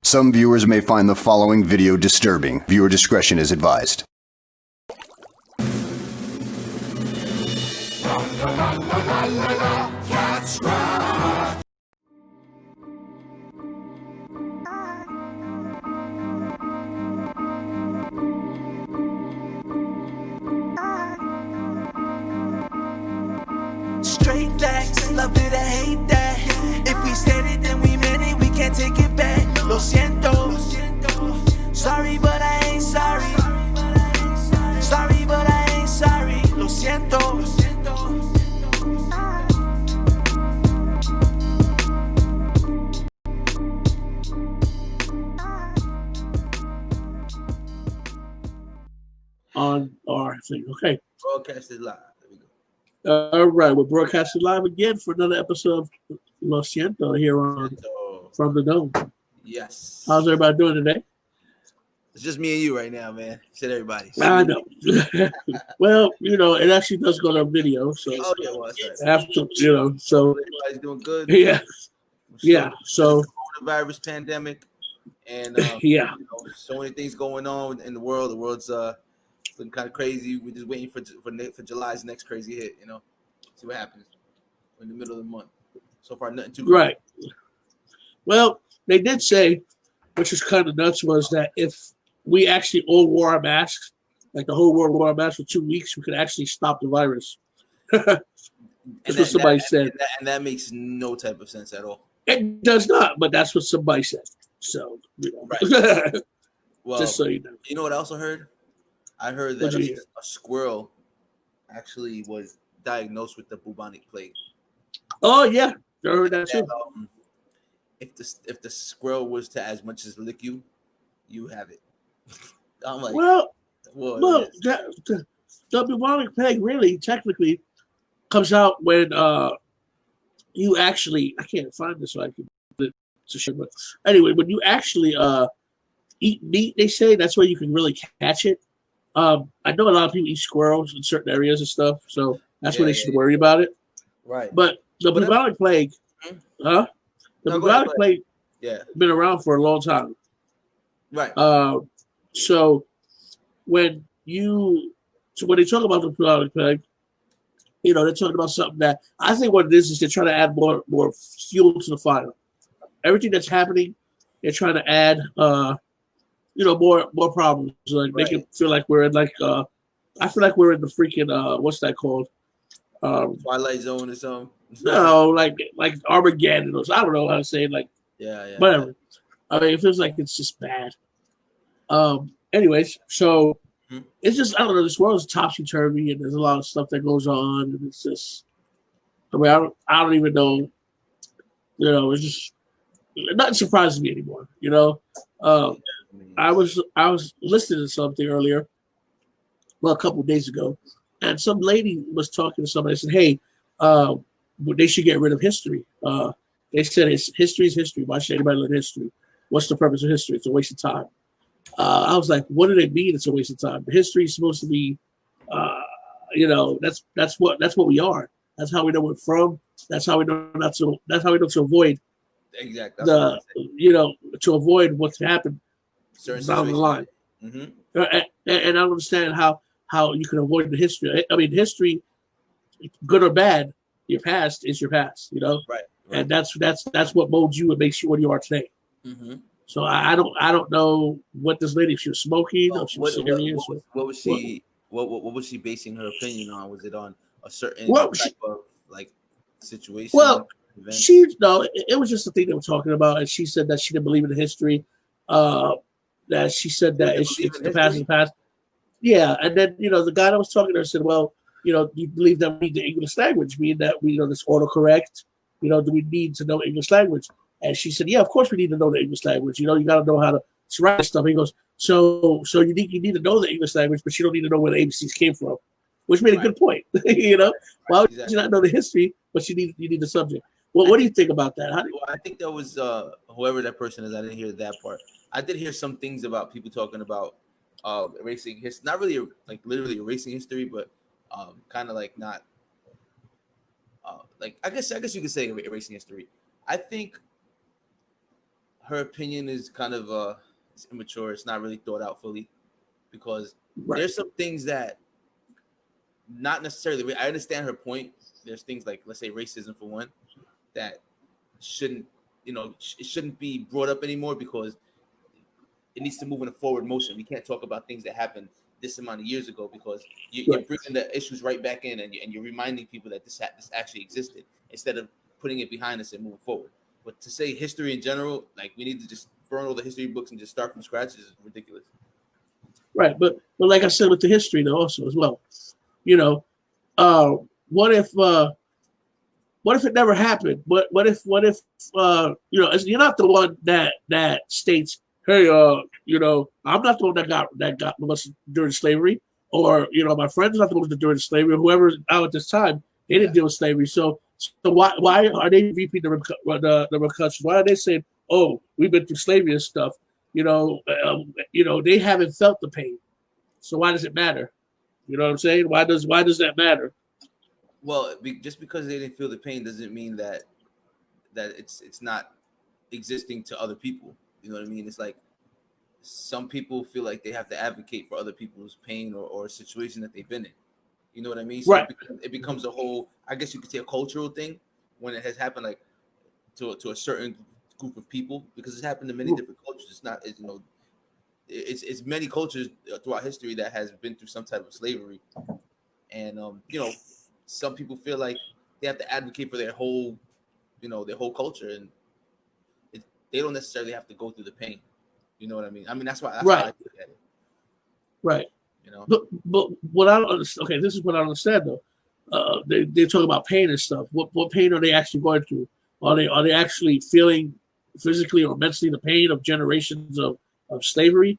Some viewers may find the following video disturbing. Viewer discretion is advised. Straight facts, love it or hate that. If we said it, then we meant it, we can't take it back. Lo siento. Sorry, but I ain't sorry. Sorry, but I ain't sorry. Lo siento. On our thing. Okay. Broadcasted live. There we go. All right. We're broadcasting live again for another episode of Lo Siento here on From the Dome. Yes. How's everybody doing today? It's just me and you right now, man. Said everybody. I know. Well, it actually does go on video. So Oh, yeah, well, that's right. after, so Everybody's doing good. yeah. Yeah. So coronavirus pandemic and yeah. So many things going on in the world. The world's looking kind of crazy. We're just waiting for July's next crazy hit. See what happens. We're in the middle of the month. So far, nothing too right. Well, they did say, which is kind of nuts, was that if we actually all wore our masks, like the whole world wore our masks for 2 weeks, we could actually stop the virus. That's what somebody said. And that makes no type of sense at all. It does not, but that's what somebody said. So, Right. Well, just so you know. You know what I also heard? I heard that a squirrel actually was diagnosed with the bubonic plague. Oh yeah, I heard that too. If the squirrel was to as much as lick you, you have it. I'm like, well, the bubonic plague really technically comes out when you actually, I can't find this so I can to show, but anyway, when you actually eat meat, they say that's where you can really catch it. I know a lot of people eat squirrels in certain areas and stuff, so that's where they should worry about it. Right. But the bubonic plague, the bubonic plague, been around for a long time. Right. So when they talk about the bubonic plague, they're talking about something that I think what it is they're trying to add more fuel to the fire. Everything that's happening, they're trying to add more problems. Like make it feel like we're in I feel like we're in the freaking what's that called? Twilight Zone or something. No, like Armageddon or I don't know how to say it, whatever. I mean, it feels like it's just bad. Anyways, so it's just I don't know. This world is topsy turvy, and there's a lot of stuff that goes on, and it's just. I mean, I don't even know. It's just nothing surprises me anymore. I was listening to something earlier, a couple of days ago, and some lady was talking to somebody and said, "Hey, they should get rid of history." They said history is history. Why should anybody learn history? What's the purpose of history? It's a waste of time. I was like, what do they mean it's a waste of time? History is supposed to be, that's what we are. That's how we know we're from. That's how we know to avoid exactly to avoid what's happened down the line. Mm-hmm. And I don't understand how you can avoid the history. I mean, history, good or bad, your past is your past. Right. And that's what molds you and makes you what you are today. Mm-hmm. So I don't know what this lady, if she was smoking or she was serious. What was she? What was she basing her opinion on? Was it on a certain type of situation? Well, event? it was just a thing they were talking about, and she said that she didn't believe in history. That she said that it's the past is the past. Yeah, and then the guy that was talking to her said, "Well, do you believe that we need the English language, meaning that we this autocorrect? Do we need to know English language?" And she said, "Yeah, of course we need to know the English language. You got to know how to write stuff." He goes, "So you need to know the English language, but you don't need to know where the ABCs came from," which made a good point. Why would you not know the history, but you need the subject? Well, what do you think about that? I think that was whoever that person is. I didn't hear that part. I did hear some things about people talking about erasing history, not really like literally erasing history, but kind of like not like I guess you could say erasing history. I think her opinion is kind of it's immature. It's not really thought out fully because Right. there's some things that not necessarily. I understand her point. There's things like, let's say, racism for one, that shouldn't, it shouldn't be brought up anymore because it needs to move in a forward motion. We can't talk about things that happened this amount of years ago because you're bringing the issues right back in, and you're reminding people that this actually existed instead of putting it behind us and moving forward. But to say history in general, like we need to just burn all the history books and just start from scratch is ridiculous. Right, but like I said with the history though, also as well, what if it never happened? What if you're not the one that states, hey, I'm not the one that got molested during slavery, or my friend's not the one that during slavery, or whoever's out at this time, they didn't deal with slavery. So why are they repeating the repercussions? Why are they saying, oh, we've been through slavery and stuff? They haven't felt the pain. So why does it matter? You know what I'm saying? Why does that matter? Well, just because they didn't feel the pain doesn't mean that it's not existing to other people. You know what I mean? It's like some people feel like they have to advocate for other people's pain or a situation that they've been in. You know what I mean? So right. It becomes a whole, I guess you could say, a cultural thing when it has happened like to a certain group of people, because it's happened to many different cultures. It's not, it's many cultures throughout history that has been through some type of slavery, and some people feel like they have to advocate for their whole culture, and they don't necessarily have to go through the pain. You know what I mean? I mean that's why I look at it. Right. But what I don't understand. Okay, this is what I don't understand though. They talk about pain and stuff. What pain are they actually going through? Are they actually feeling physically or mentally the pain of generations of slavery?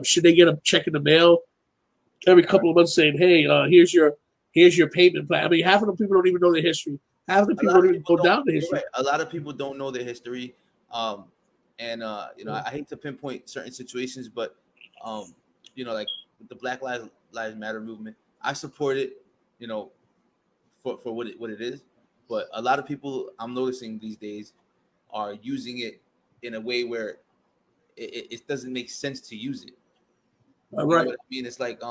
Should they get a check in the mail every couple of months saying, "Hey, here's your payment plan"? I mean, half of the people don't even know their history. Half of the people don't even go down the history. Right. A lot of people don't know their history, and I hate to pinpoint certain situations, but like with the Black Lives Matter movement, I support it, for what it is. But a lot of people I'm noticing these days are using it in a way where it doesn't make sense to use it. Right. You know what I mean? It's like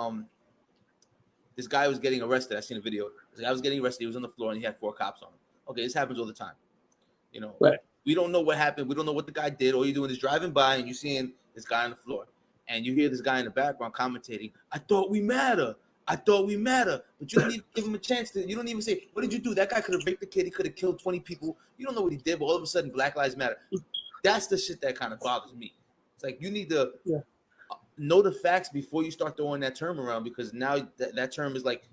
this guy was getting arrested. I seen a video. This guy was getting arrested. He was on the floor and he had 4 cops on him. Okay, this happens all the time. Right. We don't know what happened. We don't know what the guy did. All you're doing is driving by and you're seeing this guy on the floor. And you hear this guy in the background commentating, I thought we matter. But you don't even give him a chance to. You don't even say, what did you do? That guy could have raped the kid. He could have killed 20 people. You don't know what he did, but all of a sudden, Black Lives Matter. That's the shit that kind of bothers me. It's like you need to know the facts before you start throwing that term around, because now that term is like,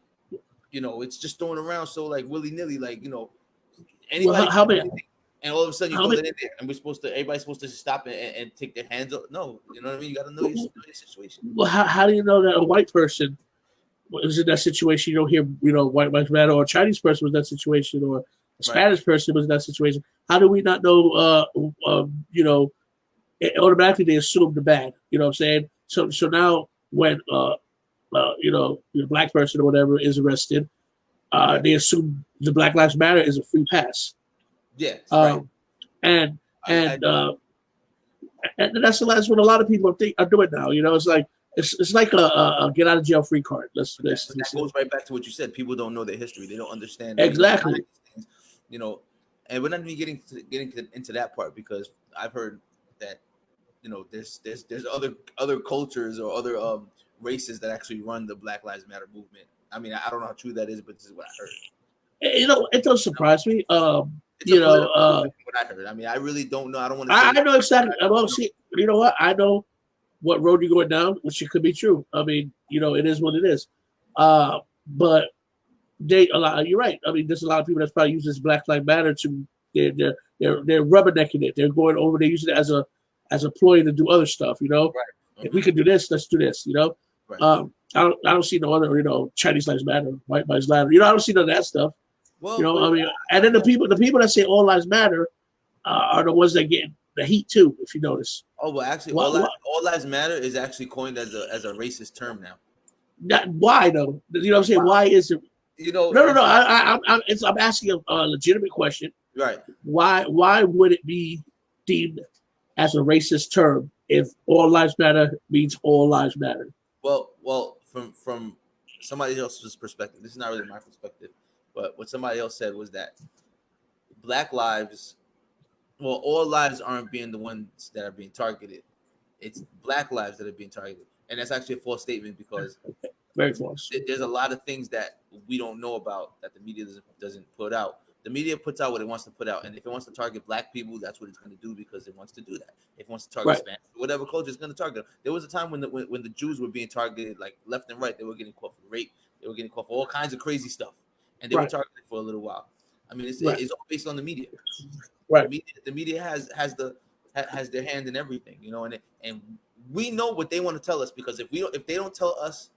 it's just thrown around so like willy-nilly, like, anybody. How many? And all of a sudden you throw that in there, and everybody's supposed to stop and take their hands up. No, you know what I mean? You got to know your situation. Well, how do you know that a white person was in that situation? You don't hear, white lives matter, or a Chinese person was in that situation, or a Spanish person was in that situation. How do we not know? Automatically they assume the bad. You know what I'm saying? So now when a black person or whatever is arrested, they assume the Black Lives Matter is a free pass. Yeah, and that's what a lot of people are doing now. It's like it's like a get out of jail free card. That goes right back to what you said. People don't know their history. They don't understand exactly. And we're not even getting into that part, because I've heard that there's other cultures or other races that actually run the Black Lives Matter movement. I mean, I don't know how true that is, but this is what I heard. It doesn't surprise me. What I heard. I mean, I really don't know. I don't want to. I know exactly. Well, see, you know what? I know what road you're going down, which it could be true. I mean, it is what it is. But you're right. I mean, there's a lot of people that's probably use this Black Lives Matter to they're rubbernecking it. They're going over. They're using it as a ploy to do other stuff. Right. Mm-hmm. If we can do this, let's do this. Right. I don't see no other. Chinese lives matter, white lives matter. I don't see none of that stuff. Well, I mean, and then the people that say all lives matter are the ones that get the heat too. If you notice. Oh well, actually, all lives matter is actually coined as a racist term now. Why though? You know what I'm saying? Why is it? No. I'm asking a legitimate question. Right. Why would it be deemed as a racist term if all lives matter means all lives matter. Well, from somebody else's perspective, this is not really my perspective, but what somebody else said was that Black lives, well, all lives aren't being the ones that are being targeted. It's Black lives that are being targeted, and that's actually a false statement because Very false. there's a lot of things that we don't know about that the media doesn't put out. The media puts out what it wants to put out, and if it wants to target Black people, that's what it's going to do because it wants to do that. If it wants to target Spanish, whatever culture, it's going to target them. There was a time when the Jews were being targeted like left and right. They were getting caught for rape. They were getting caught for all kinds of crazy stuff, and they were targeted for a little while. I mean, it's all based on the media. Right. The media has their hand in everything, you know, and we know what they want to tell us because if they don't tell us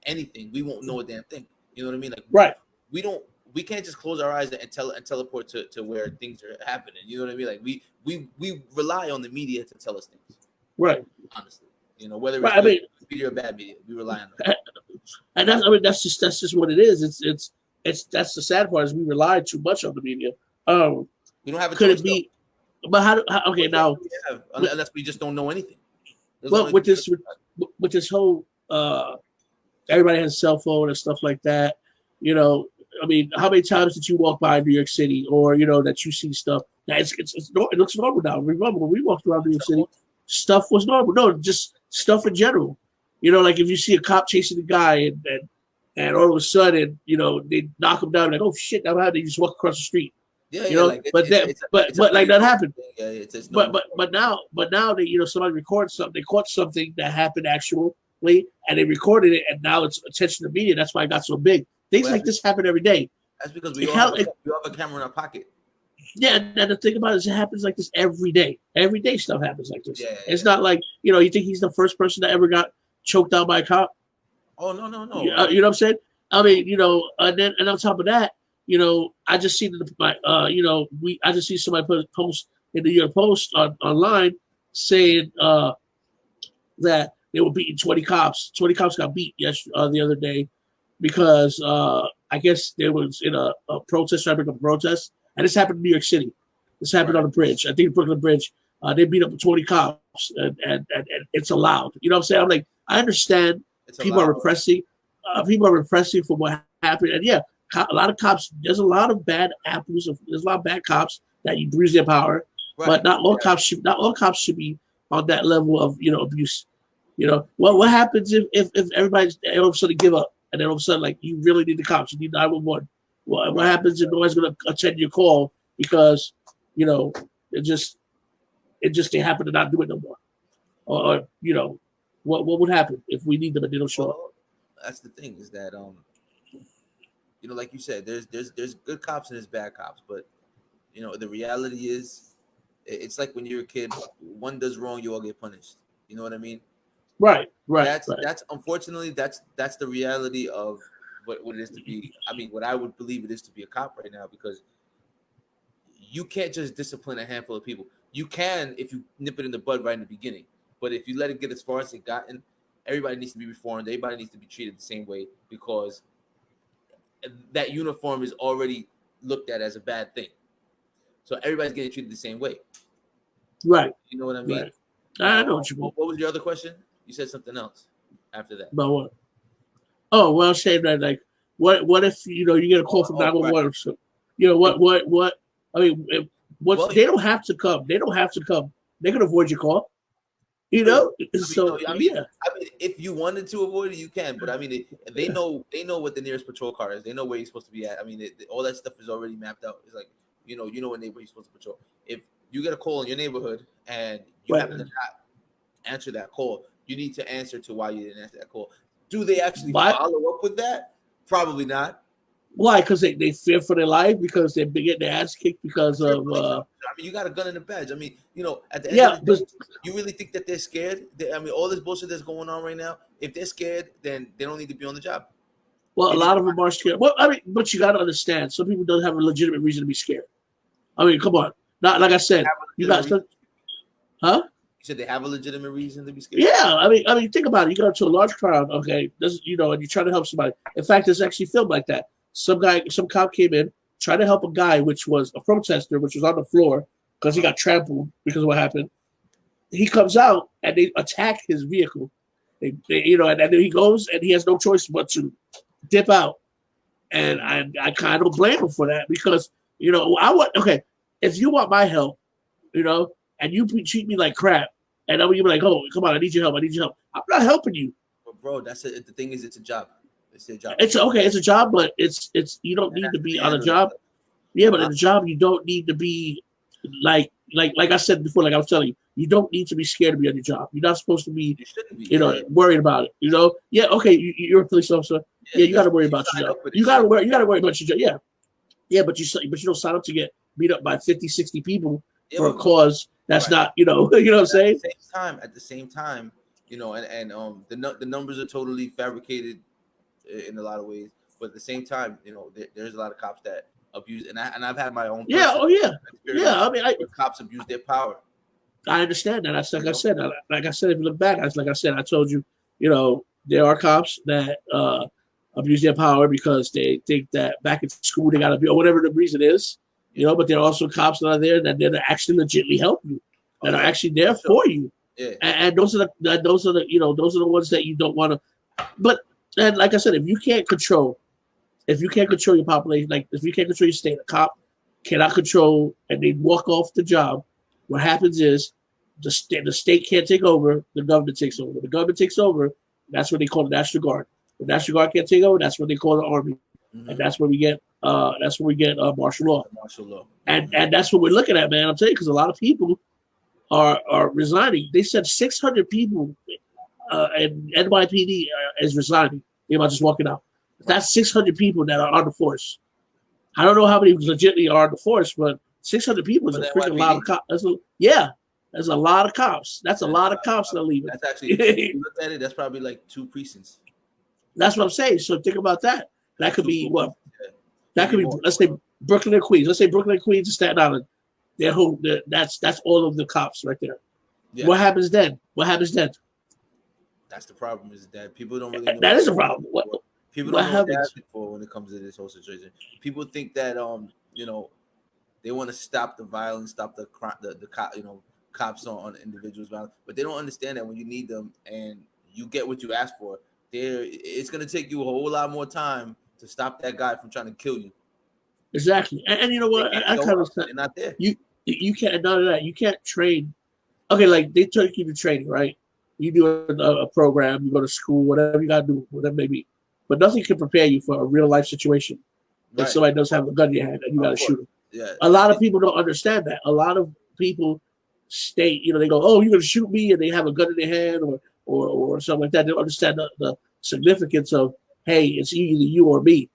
anything, we won't know a damn thing. You know what I mean? Like we can't just close our eyes and teleport to where things are happening. You know what I mean? Like we rely on the media to tell us things. Right. Honestly, you know, whether it's good media or bad media, we rely on them. And that's just what it is. It's that's the sad part is we rely too much on the media. We don't have a could choice, it be? Though. But okay, now unless we just don't know anything. Well, with this whole everybody has a cell phone and stuff like that. You know, I mean, how many times did you walk by New York City, or you know that you see stuff? Now it looks normal now. Remember when we walked around New York City, stuff was normal. No, just stuff in general. You know, like if you see a cop chasing a guy and all of a sudden, you know, they knock him down, like, oh shit, now how they just walk across the street? Yeah, you know, like but like that happened. Yeah, it's but now they, you know, somebody records something, they caught something that happened actually, and they recorded it, and now it's attention to media. That's why it got so big. Things like this happen every day. That's because we all have a camera in our pocket. Yeah, and the thing about it is it happens like this every day. Every day stuff happens like this. It's not like, you know, you think he's the first person that ever got choked out by a cop? Oh, no. You know what I'm saying? I mean, you know, and on top of that, you know, I just see I just see somebody put a post in the New York Post online saying that they were beating 20 cops. 20 cops got beat the other day because I guess there was in a protest, trying to bring up a protest, and this happened in New York City. This happened on the bridge. I think Brooklyn Bridge. They beat up 20 cops, and it's allowed. You know what I'm saying? I'm like, I understand people are repressing. People are repressing for what happened, and yeah, a lot of cops. There's a lot of bad apples. There's a lot of bad cops that abuse their power, but not all cops should. Not all cops should be on that level of, you know, abuse. You know, what happens if everybody all of a sudden give up, and then all of a sudden, like, you really need the cops, you need 911. Well, what happens if nobody's going to attend your call because, you know, it just they happen to not do it no more, or you know, what would happen if we need them and they don't show up? That's the thing, is that you know, like you said, there's good cops and there's bad cops, but you know, the reality is, it's like when you're a kid, one does wrong, you all get punished. You know what I mean? Right. That's unfortunately that's the reality of what it is to be. I mean, what I would believe it is to be a cop right now, because you can't just discipline a handful of people. You can if you nip it in the bud right in the beginning, but if you let it get as far as it gotten, everybody needs to be reformed. Everybody needs to be treated the same way, because that uniform is already looked at as a bad thing. So everybody's getting treated the same way. Right. You know what I mean? Right. I know what you mean. What was your other question? You said something else after that. About what? Oh, well, saying that, like, what if, you know, you get a call from 911 or something? You know, what? I mean, they don't have to come. They don't have to come. They can avoid your call. You know, I mean, if you wanted to avoid it, you can. But I mean, they know what the nearest patrol car is. They know where you're supposed to be at. I mean, all that stuff is already mapped out. It's like, you know what neighborhood you're supposed to patrol. If you get a call in your neighborhood and you happen to not answer that call, you need to answer to why you didn't answer that call. Do they actually follow up with that? Probably not. Why? Because they fear for their life, because they're getting their ass kicked because of. I mean, you got a gun in the badge. I mean, you know, at the end of the day, you really think that they're scared? I mean, all this bullshit that's going on right now, if they're scared, then they don't need to be on the job. Well, a lot of them are scared. Well, I mean, but you got to understand, some people don't have a legitimate reason to be scared. I mean, come on. Not like I said, you got to. Huh? You said they have a legitimate reason to be scared. Yeah, I mean, think about it. You go to a large crowd, okay? You know, and you're trying to help somebody. In fact, there's actually filmed like that. Some cop came in, tried to help a guy, which was a protester, which was on the floor because he got trampled because of what happened. he comes out and they attack his vehicle. And then he goes and he has no choice but to dip out. And I kind of don't blame him for that because, if you want my help, and you treat me like crap, and I'm be like, oh, come on, I need your help. I'm not helping you. But bro, the thing is, it's a job. It's a job. It's a job, but it's you don't need to be on a job. Yeah, but in a job, you don't need to be like I said before, like I was telling you, you don't need to be scared to be on your job. You're not supposed to be, worried about it. Yeah, okay, you're a police officer. Yeah, you got to worry about your job. You got to worry about your job. Yeah, but you don't sign up to get beat up by 50, 60 people for a cause that's not, you know what I'm saying? At the same time, the numbers are totally fabricated in a lot of ways, but at the same time, there's a lot of cops that abuse, and I've had my own. Yeah, I mean, cops abuse their power. I understand that. Like I said, if you look back, I told you, there are cops that abuse their power because they think that back in school they got to be, or whatever the reason is, but there are also cops that are there that they're actually legitimately help you, that are actually there for you. Yeah. And those are the ones that you don't want to. But and like I said, if you can't control your population, like if you can't control your state, a cop cannot control, and they walk off the job. What happens is the state can't take over, the government takes over. The government takes over, that's what they call the National Guard. The National Guard can't take over, that's what they call the Army. Mm-hmm. And that's where we get martial law. Martial law. And that's what we're looking at, man. I'm telling you, because a lot of people are resigning. They said 600 people and NYPD is resigning. They're about just walking out. That's 600 people that are on the force. I don't know how many legitimately are on the force, but 600 people is a freaking lot of cops. There's a lot of cops. That's a lot of cops that are leaving. That's actually, if you look at it, that's probably like 2 precincts. That's what I'm saying. So think about that. That could be what? That could be, let's say, Brooklyn and Queens. Let's say Brooklyn and Queens and Staten Island. That's all of the cops right there. Yeah. What happens then? That's the problem, is that people don't really know. That is a problem. People don't know what to ask for when it comes to this whole situation. People think that they want to stop the violence, stop the cops on individuals' violence, but they don't understand that when you need them and you get what you ask for, it's going to take you a whole lot more time to stop that guy from trying to kill you. Exactly, and you know what? I kind of they're not there. You can't, none of that. You can't train. Okay, like they take you to training, right? You do a program, you go to school, whatever you got to do, whatever it may be. But nothing can prepare you for a real life situation. Right. If somebody does have a gun in your hand and you got to shoot them. Yeah. A lot of people don't understand that. A lot of people state, they go, "Oh, you're going to shoot me," and they have a gun in their hand or something like that. They don't understand the significance of, hey, it's either you or me.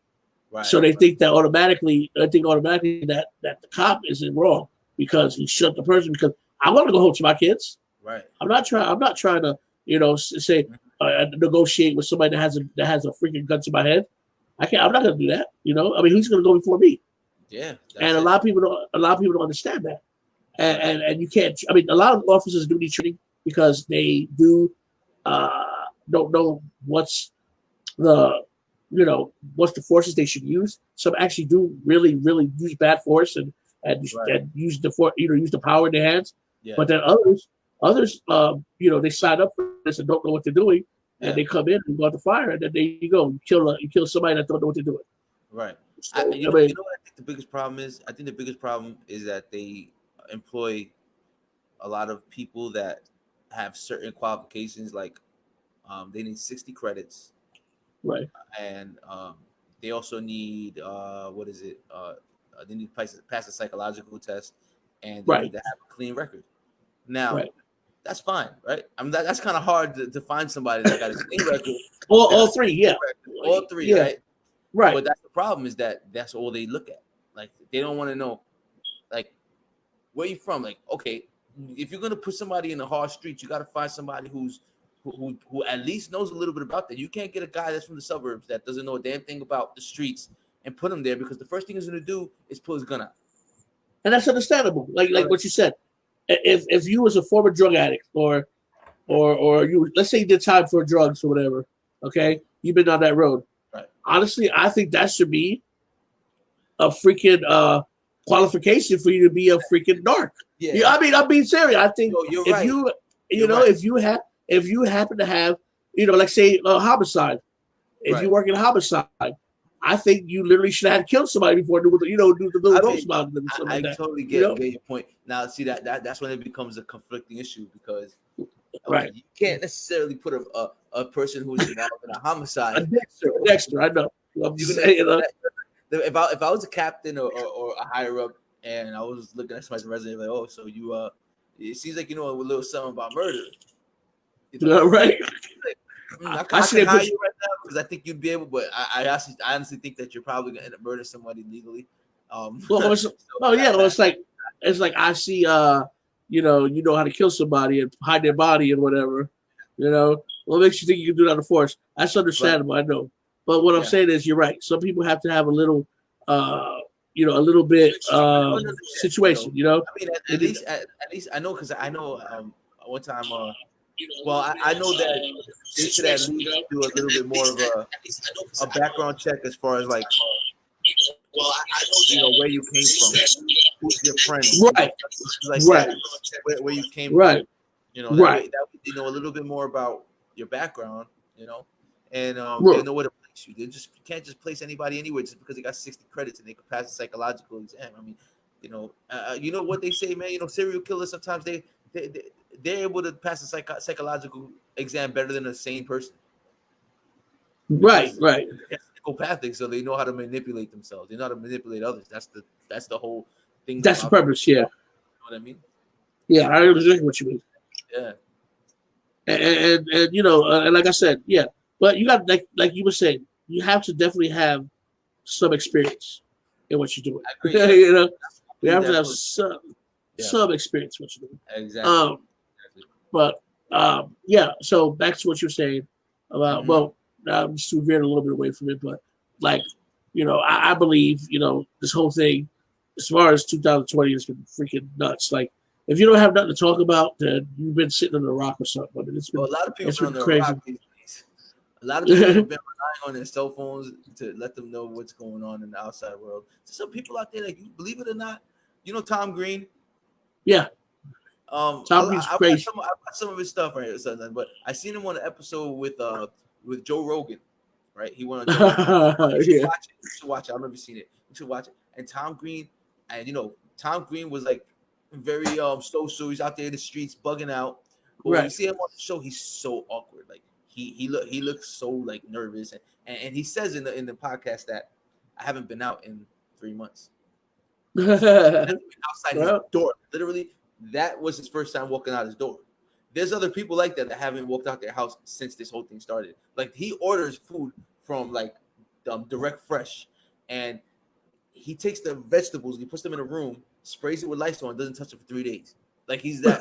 Right. So they think that automatically that the cop isn't wrong because he shot the person, because I want to go home to my kids. Right. I'm not trying to, say negotiate with somebody that has a freaking gun to my head. I'm not going to do that. I mean, who's going to go before me? Yeah. And a lot of people don't understand that. And you can't. I mean, a lot of officers do need training because they don't know what's the forces they should use. Some actually do really, really use bad force and use the power in their hands. Yeah. But then others, they sign up for this and don't know what they're doing, and they come in and go out to fire, and then there you go, you kill somebody that don't know what they're doing. Right. So, you know what I think the biggest problem is? I think the biggest problem is that they employ a lot of people that have certain qualifications, like they need 60 credits. Right. And they also need they need to pass a psychological test, and they need to have a clean record. Now, that's fine, right? I mean, that's kind of hard to find somebody that got a clean record. all three, yeah. All three, right? Right. But that's the problem, is that that's all they look at. Like, they don't want to know, like, where you from? Like, okay, if you're gonna put somebody in the hard streets, you got to find somebody who at least knows a little bit about that. You can't get a guy that's from the suburbs that doesn't know a damn thing about the streets and put him there, because the first thing he's gonna do is pull his gun out. And that's understandable. Like what you said. If you was a former drug addict or you, let's say you did time for drugs or whatever, okay, you've been on that road. Right. Honestly, I think that should be a freaking qualification for you to be a freaking narc. Yeah. I mean, I'm being serious. I think You know, right. if you happen to have, you know, like say a homicide, if you Right. work in a homicide, I think you literally should have killed somebody before do the, you know, do the little I roast mean, about them and stuff I like that. totally You know, get your point. Now, see that's when it becomes a conflicting issue because okay, right? you can't necessarily put a person who's involved in a A homicide. Dexter, I know. I'm You're just gonna saying, you know, if I was a captain or a higher up and I was looking at somebody's resume like, oh, so you it seems like you know a little something about murder, you know, right? like, I I see can that hire picture. you right now because I think you'd be able, but I honestly think that you're probably gonna end up murdering somebody legally. Well, So yeah, well, that it's like I see, you know how to kill somebody and hide their body and whatever, you know. What makes you think you can do that on the force? That's right, understandable, I know. But what I'm yeah. saying is, you're right. Some people have to have a little, you know, a little bit I don't understand, you know. situation, you know. I mean, They need, at least I know because I know one time well I know that they should at least do a little bit more of a background check as far as like you know where you came from, who's your friends, you know, right, stuff like right, that, where you came from, right, you know, right. that way they know a little bit more about your background, you know, and they Right. know where to place you. They just you can't just place anybody anywhere just because they got 60 credits and they could pass a psychological exam. I mean, you know what they say, man. You know, serial killers sometimes they, they they're able to pass a psychological exam better than a sane person Right, because right. they're psychopathic, so they know how to manipulate themselves. They know how to manipulate others. That's the whole thing That's the about them. purpose. Yeah, You know what I mean? yeah. I understand what you mean. Yeah. And you know, and like I said, yeah. But you got like you were saying, you have to definitely have some experience in what you're doing. I agree. Yeah. You know, you have to have Definitely. Yeah. some experience in what you're doing. Exactly. Um, but yeah. So back to what you're saying about Mm-hmm. well, I'm just veering a little bit away from it, but like you know, I believe you know this whole thing as far as 2020 has been freaking nuts. Like if you don't have nothing to talk about, then you've been sitting on a rock or something. I mean, Well, a lot of people it's been on been their crazy. rock these days. A lot of people have been relying on their cell phones to let them know what's going on in the outside world. Some people out there, like you believe it or not, you know Tom Green. Yeah, Tom Green's I crazy. watched some of his stuff right, or something, but I seen him on an episode with Joe Rogan. Right, he went on Joe Rogan. You should Yeah, watch it. You should watch it. I've never seen it. You should watch it. And Tom Green, and you know Tom Green was like very social. He's out there in the streets bugging out. But when you right. see him on the show, he's so awkward. Like he looks so like nervous, and he says in the podcast that I haven't been out in 3 months. Outside his Well, door. Literally, that was his first time walking out his door. There's other people like that haven't walked out their house since this whole thing started. Like he orders food from like direct fresh, and he takes the vegetables, he puts them in a room, sprays it with Lysol, and doesn't touch it for 3 days. Like he's that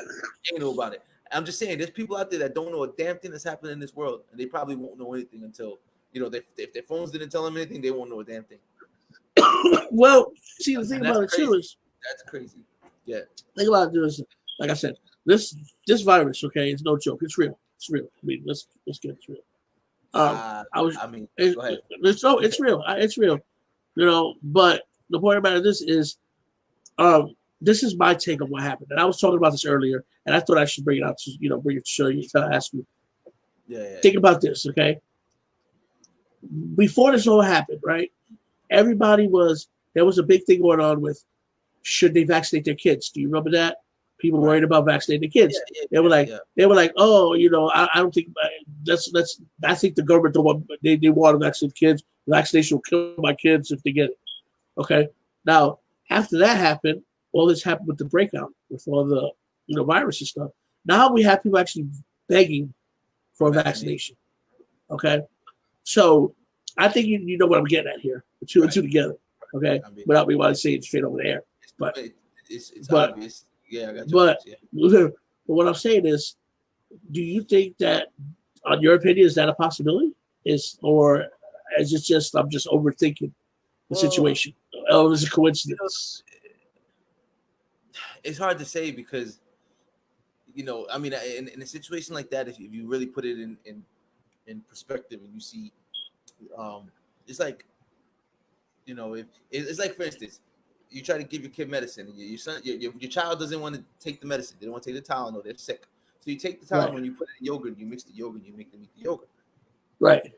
anal about it. I'm just saying, there's people out there that don't know a damn thing that's happening in this world, and they probably won't know anything until if their phones didn't tell them anything, they won't know a damn thing. well, see the thing And that's about it crazy. too is That's crazy. Yeah. think about it is like I said, this virus, okay, it's no joke. It's real. It's real. I mean, let's get it real. I was I mean, it, go ahead. it's real. It's real. You know, but the point about this is, this is my take on what happened, and I was talking about this earlier, and I thought I should bring it out to bring it to show you, to ask you. Yeah. Think about this, okay? Before this all happened, right? There was a big thing going on with should they vaccinate their kids? Do you remember that? People Right. worried about vaccinating the kids. They were like, oh, I don't think I think the government don't want they want to vaccinate kids. Vaccination will kill my kids if they get it. Okay. Now, after that happened, all this happened with the breakout, with all the virus and stuff. Now we have people actually begging for a vaccination. Okay. So I think you know what I'm getting at here. The two and two together. Okay. I mean, Without me wanting to say it straight over there. But it's but- obvious. Yeah, I got you. but Yeah. but what I'm saying is, do you think that, on your opinion, is that a possibility? Or is it just I'm just overthinking the situation? Oh, it's a coincidence. It's hard to say because I mean, in a situation like that, if you really put it in perspective and you see, it's like, if it's like, for instance, you try to give your kid medicine and your son, your child doesn't want to take the medicine. They don't want to take the Tylenol. They're sick. So you take the time Right. when you put it in yogurt, you mix the yogurt, you make them eat the yogurt. Right.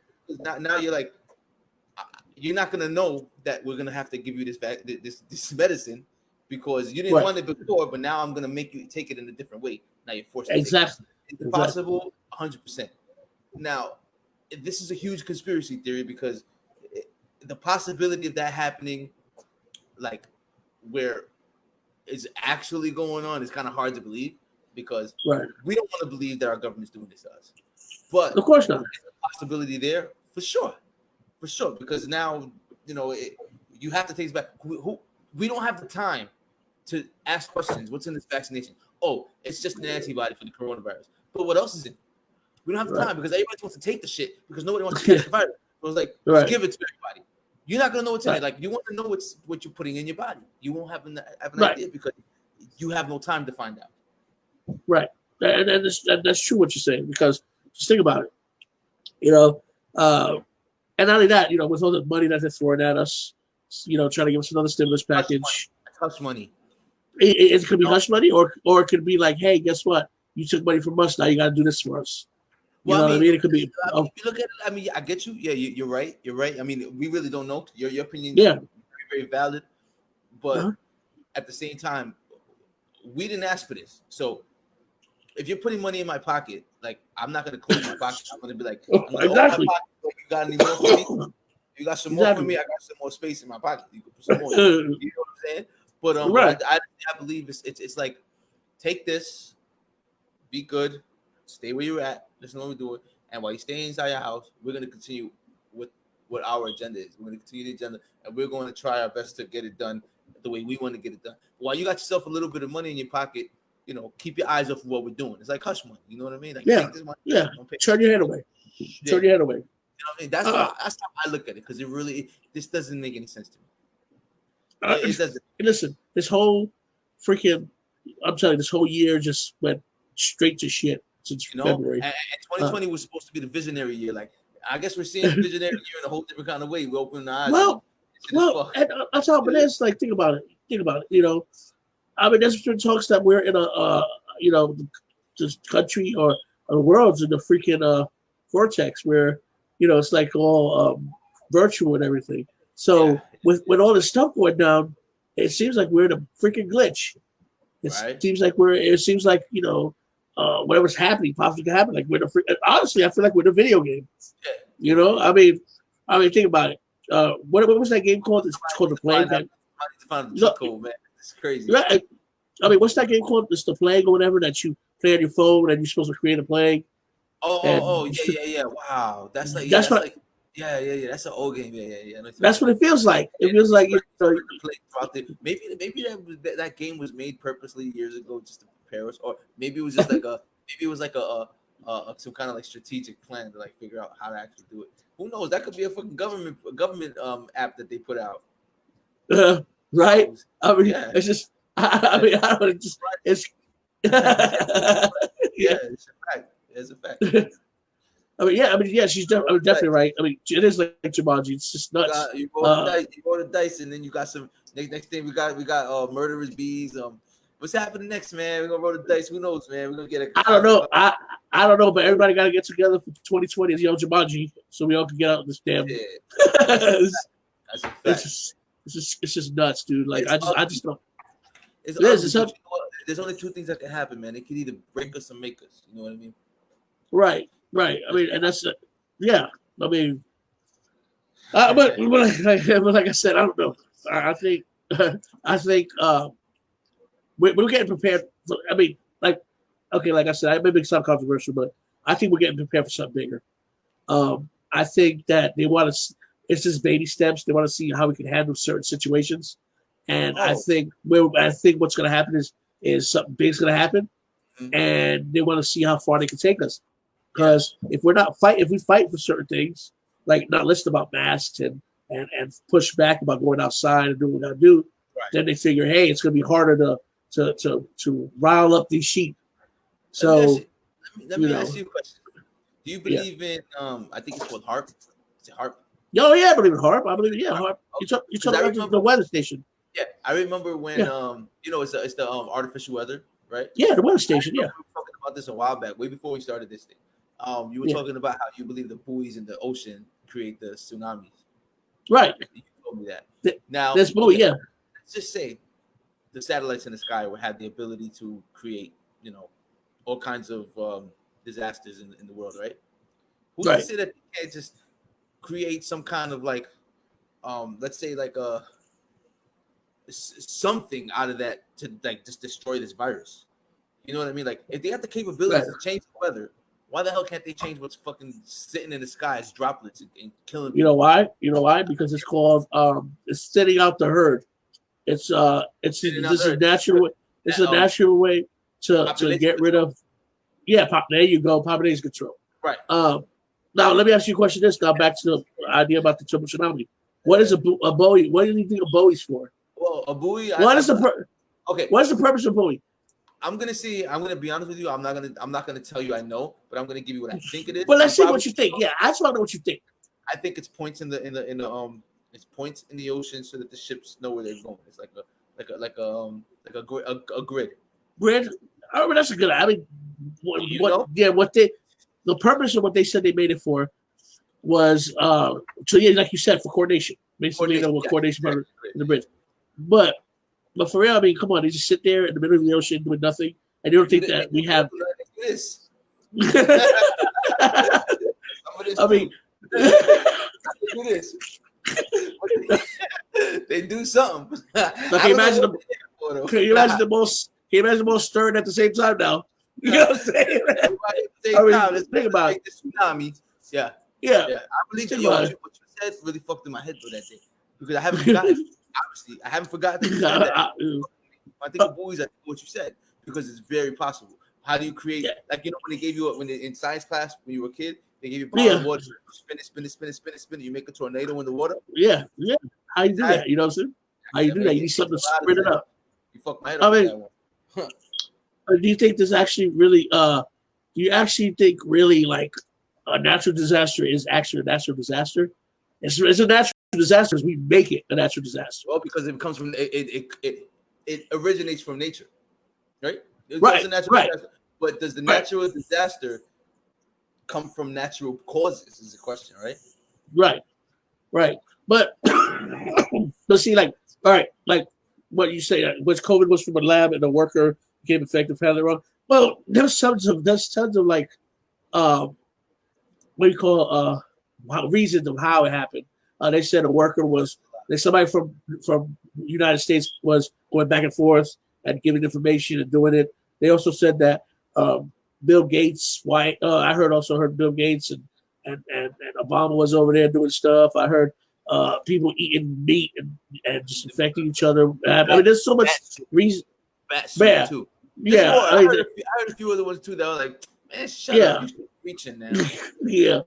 Now you're like, you're not gonna know that we're gonna have to give you this medicine because you didn't Right. want it before, but now I'm gonna make you take it in a different way. Now you're forced to Exactly. take it. It's possible, 100%. Now, this is a huge conspiracy theory because the possibility of that happening, like where it's actually going on, is kind of hard to believe because Right. we don't want to believe that our government's doing this to us. But Of course not. there's a possibility there for sure, because now you have to take this back. We don't have the time to ask questions. What's in this vaccination? Oh, it's just an antibody for the coronavirus. But what else is in it? We don't have the time because everybody wants to take the shit because nobody wants to catch the virus. So it's like, just give it to everybody. You're not gonna know what's in it. Like, you want to know what you're putting in your body. You won't have an idea because you have no time to find out. Right, and that's true what you're saying because just think about it. And not only that, with all the money that they're throwing at us, trying to give us another stimulus package. Hush money. It could be hush money, or it could be like, hey, guess what? You took money from us, now you got to do this for us. What I mean? It could be. If you look at it, I mean, I get you. Yeah, you're right. You're right. I mean, we really don't know. Your opinion is very, very valid. But at the same time, we didn't ask for this. So if you're putting money in my pocket, like, I'm not going to close my pocket. I'm going to be like, exactly. You got any more for me? You got some more for me? I got some more space in my pocket. You can put some more. You know what I'm saying? But I believe it's like, take this, be good, stay where you're at. Listen to what we're doing, and while you stay inside your house, we're going to continue with what our agenda is. We're going to continue the agenda, and we're going to try our best to get it done the way we want to get it done. While you got yourself a little bit of money in your pocket, keep your eyes off of what we're doing. It's like hush money. You know what I mean? Like, take this money, turn your head away. Turn your head away. You know what I mean? That's how I look at it because this doesn't make any sense to me. It doesn't. Listen, this whole freaking, I'm telling you, this whole year just went straight to shit since February. And 2020 was supposed to be the visionary year. Like, I guess we're seeing the visionary year in a whole different kind of way. We open our eyes. Well, and on top of this, like, think about it. I mean, there's been talks that we're in this country or the world's in the freaking vortex where, it's like all virtual and everything. So with all this stuff going down, it seems like we're in a freaking glitch. It seems like whatever's happening possibly can happen. Like, honestly, I feel like we're in a video game. I mean, think about it. What was that game called? It's called The Plague. It's crazy. Right. I mean, what's that game called? It's The Plague or whatever that you play on your phone and you're supposed to create a plague. Yeah. Wow, that's an old game. Yeah. That's what it feels like. It feels like maybe that game was made purposely years ago just to prepare us, or maybe it was just like a some kind of like strategic plan to like figure out how to actually do it. Who knows? That could be a fucking government app that they put out. Right? I mean, it's just. I mean, I don't just. It's. It's a fact. It's a fact. She's definitely right. I mean, it is like Jumanji. It's just nuts. You roll the dice, and then you got some. Next thing we got murderous bees. What's happening next, man? We're gonna roll the dice. Who knows, man? We're gonna get a. I don't know. I don't know, but everybody got to get together for 2020 as Jumanji, so we all can get out of this damn. Yeah. That's a fact. It's just nuts, dude. Like, I just don't. There's only two things that can happen, man. It could either break us or make us. You know what I mean? Right. I mean, and that's I mean, but like I said, I don't know. I think we're getting prepared. I mean, like I said, I may be some controversial, but I think we're getting prepared for something bigger. I think that they want to. It's just baby steps. They want to see how we can handle certain situations, and I think what's going to happen is something big's going to happen, and they want to see how far they can take us. Because if we fight for certain things, like not listen about masks and push back about going outside and doing what we got to do, then they figure, hey, it's going to be harder to rile up these sheep. So let me ask you a question. Do you believe in I think it's called HARP? Is it HARP? Oh yeah, I believe in HARP. I believe in HARP. You talk about the weather station. Yeah, I remember when it's the artificial weather. right? Yeah, the weather station. We Yeah, were talking about this a while back, way before we started this thing. You were yeah, talking about how you believe the buoys in the ocean create the tsunamis. right. You told me that. Th- Now, That's buoy. okay, Yeah, let's just say the satellites in the sky will have the ability to create, all kinds of disasters in the world, right? Who's to right. say that they can't just create some kind of like, let's say like something out of that to like just destroy this virus? You know what I mean? Like if they have the Right. capabilities to change the weather, why the hell can't they change what's fucking sitting in the sky as droplets and killing You know people? why? You know why? Because it's called it's thinning out the herd. It's Sitting out this is there, natural way. It's a um, natural way to population get rid control. of. Yeah, there you go. Population control. Right. Now let me ask you a question. Now back to the idea about the triple tsunami. What is a buoy? What do you think a buoy's for? Well, a buoy. What is Okay. what is the purpose of buoy? I'm gonna be honest with you. I'm not gonna tell you I know, but I'm gonna give you what I think it is. Well, let's see Probably, what you think. Yeah, I just want to know what you think. I think it's points it's points in the ocean so that the ships know where they're going. It's like a grid. Grid. I mean, that's a good. I mean, You know? the purpose of what they said they made it for was so yeah, like you said, for coordination. Basically, coordination part of the bridge. But for real, I mean, come on, they just sit there in the middle of the ocean doing nothing, and you don't think that we have this. I mean, do this. They do something. Can you imagine the most? Can you imagine the most stirring at the same time now? You know what I'm saying? Let's think about it. the tsunami. Yeah. Yeah. I believe Think you. about What you said really fucked in my head for that day because I haven't forgotten. Obviously, I haven't forgotten that you said that. I think of buoys, I think what you said because it's very possible. How do you create like when they gave you in science class when you were a kid, they gave you a bottle of water, spin it. You make a tornado in the water. Yeah. How you do that? You know what I'm saying? How you do that? You need something to spread it up. You fucked my head up with that one. Do you think this actually really? Do you actually think really like a natural disaster is actually a natural disaster? It's a natural disaster. We make it a natural disaster. Well, because it comes from it originates from nature, right? Right. Disaster. But does the natural disaster come from natural causes? Is the question, right? Right. But see, like, all right, like what you say, which COVID was from a lab and a worker became infected, found it wrong. Well, there's tons of like, what do you call reasons of how it happened. They said a worker somebody from the United States was going back and forth and giving information and doing it. They also said that Bill Gates, I heard Bill Gates and Obama was over there doing stuff. I heard people eating meat and just infecting each other. I mean, there's so much reason. Bat too. Yeah, I heard a few other ones too that were like, man, shut up, you should be reaching now. Yeah,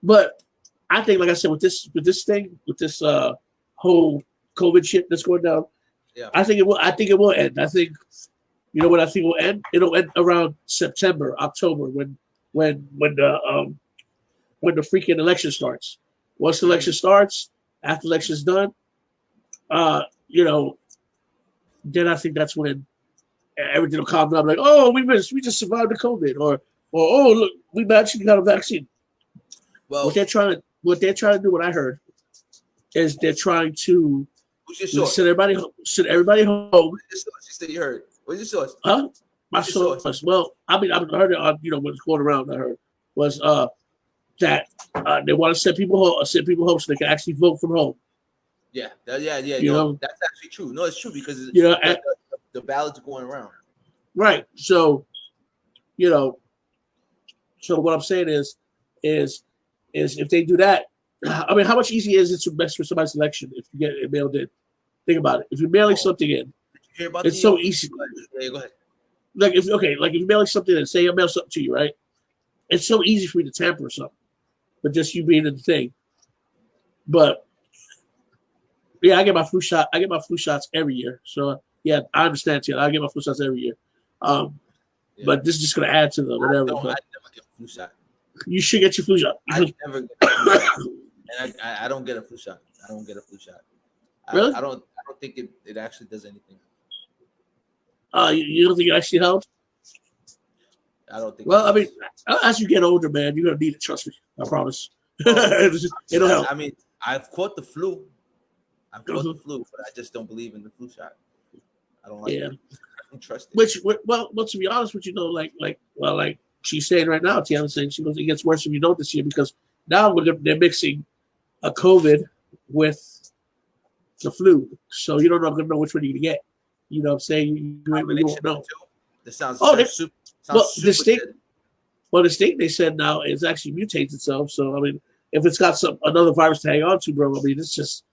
but I think, like I said, with this whole COVID shit that's going down, I think it will end. I think, you know what I think will end? It'll end around September, October, when the freaking election starts. Once the election starts, after the election's done, then I think that's when everything will calm down. Like, oh, we just survived the COVID, or oh, look, we actually got a vaccine. Well, what they're trying to do, what I heard, is they're trying to send everybody home. What's your source? You said you heard. What's your source? Huh? My source. Well, I mean, I heard it on what's going around. I heard was that they want to send people home so they can actually vote from home. Yeah. You know, that's actually true. No, it's true because the ballots are going around. Right. So, so what I'm saying is if they do that, I mean, how much easier is it to mess with somebody's election if you get it mailed in? Think about it. If you're mailing something in, it's so easy. Yeah, go ahead. Like if you're mailing something in, say I mail something to you, right? It's so easy for me to tamper with something, but just you being in the thing. But yeah, I get my flu shot. I get my flu shots every year. So yeah, I understand too. I get my flu shots every year. But this is just gonna add to the whatever. I never get a flu shot. You should get your flu shot. I never get a flu shot. And I don't get a flu shot. I don't get a flu shot. Really? I don't think it actually does anything. You don't think it actually helped? I don't think. Well, I mean, as you get older, man, you're gonna need it. Trust me, I promise. It'll help. I mean, I've caught the flu. I've caught the flu, but I just don't believe in the flu shot. I don't like it. I don't trust it. Well, to be honest with you, though, like she's saying right now, Tiana's saying she goes, it gets worse if you don't this year because now they're mixing a COVID with the flu, so you don't know which one you're gonna get. You know what I'm saying? You won't know. This sounds super. The state, good. well, the state they said now it's actually mutates itself. So I mean, if it's got another virus to hang on to, bro, I mean, it's just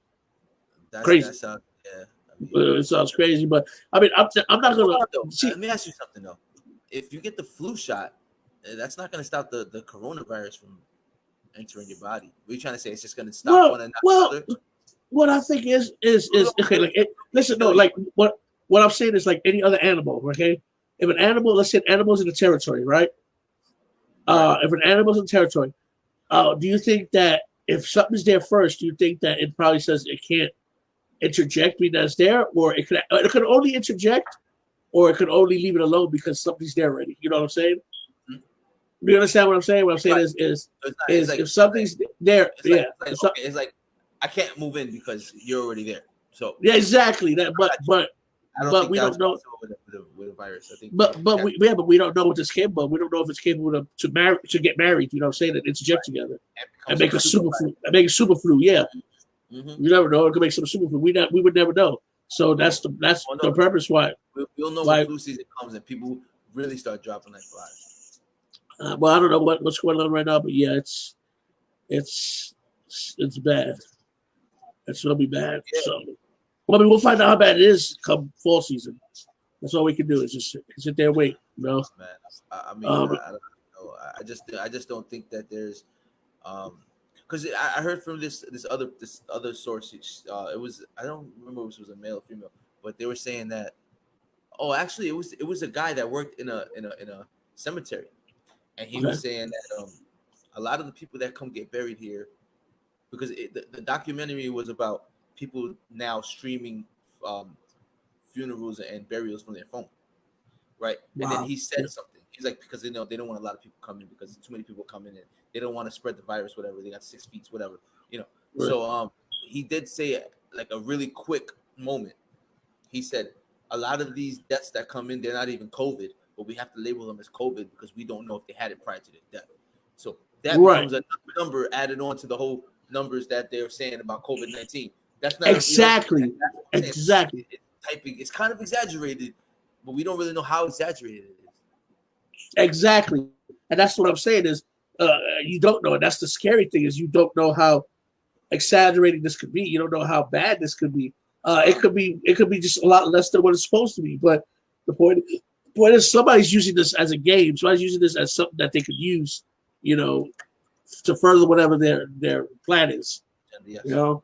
crazy. That sounds, yeah. I mean, it sounds crazy, but I mean, I'm not gonna. Let me ask you something though. If you get the flu shot, that's not gonna stop the coronavirus from entering your body. What are you trying to say? It's just gonna stop one and not the other? What I think is okay. Like, listen, no, like what I'm saying is like any other animal. Okay, if an animal, let's say an animal's in a territory, right? If an animal's in territory, do you think that if something's there first, do you think that it probably says it can't interject me that's there, or it could only interject, or it could only leave it alone because something's there already? You know what I'm saying? Mm-hmm. Do you understand what I'm saying? What I'm saying is like, if something's there, it's like I can't move in because you're already there. So yeah, exactly that. But we don't know with a virus. I think, but we don't know what it's capable of. We don't know if it's capable to get married. You know what I'm saying? And interject together and make a super flu. Make a super flu. Yeah, you never know. It could make some super flu. We would never know. So that's the purpose why. We'll know when flu season comes and people really start dropping like flies. Well, I don't know what's going on right now, but yeah, it's bad. It's gonna be bad. Yeah. So, well, I mean, we'll find out how bad it is come fall season. That's all we can do is just sit there and wait. You know, man. I mean, I don't know. I just don't think that there's, because I heard from this other source. It was, I don't remember if it was a male or female, but they were saying that. Oh, actually, it was a guy that worked in a cemetery, and he was saying that a lot of the people that come get buried here, because the documentary was about people now streaming funerals and burials from their phone, right? Wow. And then he said something. He's like, because they don't want a lot of people coming because too many people come in and they don't want to spread the virus, whatever. They got 6 feet, whatever, you know. Right. So he did say like a really quick moment. He said a lot of these deaths that come in, they're not even COVID, but we have to label them as COVID because we don't know if they had it prior to their death. So that becomes a number added on to the whole numbers that they're saying about COVID-19. That's not exactly. Exactly. It's kind of exaggerated, but we don't really know how exaggerated it is. Exactly, and that's what I'm saying is you don't know, and that's the scary thing is you don't know how exaggerated this could be. You don't know how bad this could be. It could be just a lot less than what it's supposed to be. But the point is somebody's using this as a game. Somebody's using this as something that they could use, you know, to further whatever their plan is. Yes. You know,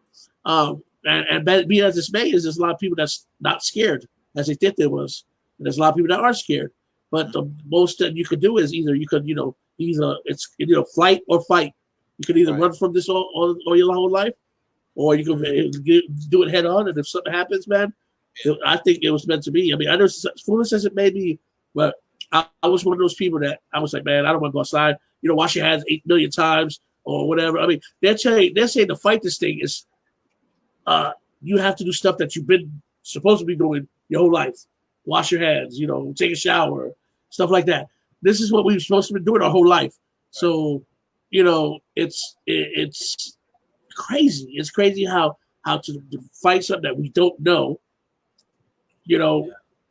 and being as this may is, there's a lot of people that's not scared as they think there was, and there's a lot of people that are scared. But the most that you could do is either it's flight or fight. You could either run from this all your whole life, or you can do it head on. And if something happens, man, I think it was meant to be. I mean, I know foolish as it may be, but I was one of those people that I was like, man, I don't want to go outside. You know, wash your hands 8 million times or whatever. I mean, they're saying to fight this thing is, you have to do stuff that you've been supposed to be doing your whole life. Wash your hands, take a shower, stuff like that. This is what we're supposed to be doing our whole life. So, it's crazy. It's crazy how to fight something that we don't know.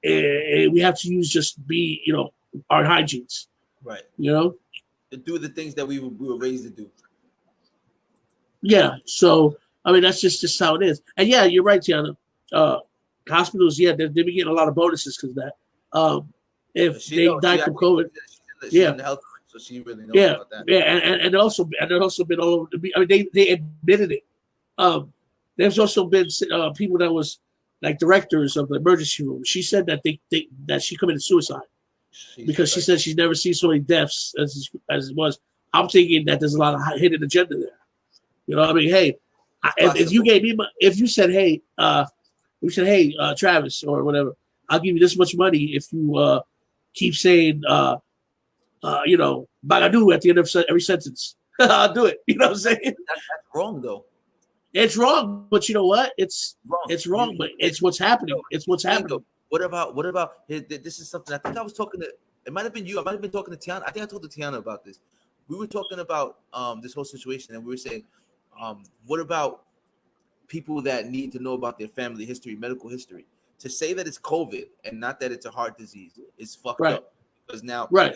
And we have to use just be, our hygienes. Right. To do the things that we were raised to do. Yeah. So, I mean, that's just how it is. And yeah, you're right, Tiana. Hospitals, they've been getting a lot of bonuses because of that. If they died from COVID, she's in the health, so she really knows about that. Yeah, and also been all over. I mean, they admitted it. There's also been people that was like directors of the emergency room. She said that that she committed suicide because she said she's never seen so many deaths as it was. I'm thinking that there's a lot of hidden agenda there. I mean, hey, if you gave me if you said, hey, Travis or whatever, I'll give you this much money if you keep saying Bagadu at the end of every sentence. I'll do it. You know what I'm saying? That's wrong though. It's wrong, but you know what? It's wrong, but it's what's happening. It's what's happening. What about this is something I think I was talking to, it might have been you, I might have been talking to Tiana. I think I told Tiana about this. We were talking about this whole situation, and we were saying, what about people that need to know about their family history, medical history? To say that it's COVID and not that it's a heart disease is fucked up, because now you're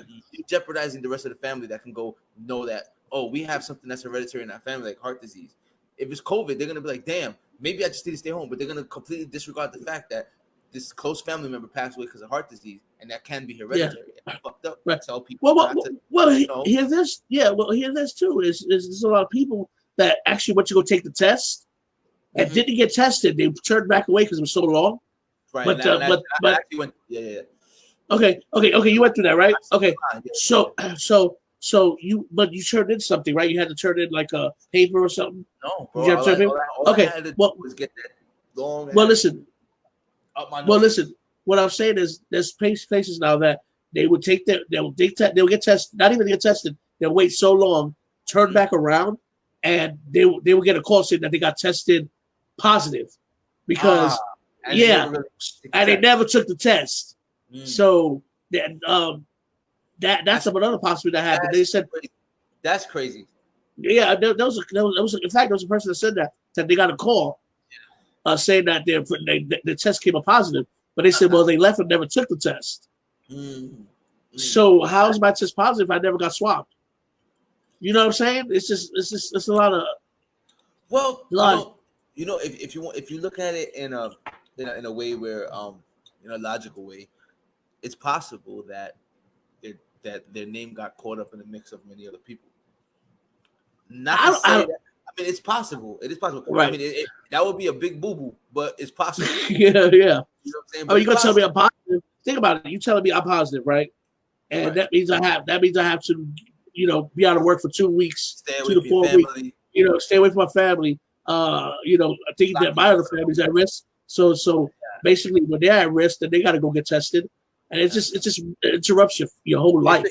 jeopardizing the rest of the family that can go know that, oh, we have something that's hereditary in our family, like heart disease. If it's COVID, they're gonna be like, damn, maybe I just need to stay home, but they're gonna completely disregard the fact that this close family member passed away because of heart disease, and that can be hereditary. Yeah. Fucked up. Right. Tell people here's this. Yeah, well, here's this too. Is there's a lot of people that actually went to go take the test and didn't get tested. They turned back away because it was so long. Right. But I actually went. Yeah. Okay. You went through that, right? Okay. So you turned in something, right? You had to turn in like a paper or something. No, bro. I had to was get that long. Well, listen. Up my nose. Well, listen. What I'm saying is, there's places now that they would take they'll get tested. Not even get tested. They'll wait so long, turn back around, and they will get a call saying that they got tested positive because they never took the test. So that's another possibility that happened. They said that's crazy. Yeah, there was in fact there was a person that said that they got a call saying that the test came up positive, but they said, well, they left and never took the test. So how is my test positive if I never got swabbed? You know what I'm saying? It's a lot of if you look at it in a way where in a logical way, it's possible that their name got caught up in the mix of many other people. It's possible. It is possible. Right. I mean, that would be a big boo-boo, but it's possible. Yeah. You know what I'm saying? You're gonna tell me I'm positive. Think about it. You telling me I'm positive, right? And that means I have to, be out of work for 2 weeks, 2 to 4 weeks. Stay away from my family. Thinking that my other family's at risk. So basically, when they're at risk, then they got to go get tested, and it just interrupts your whole life.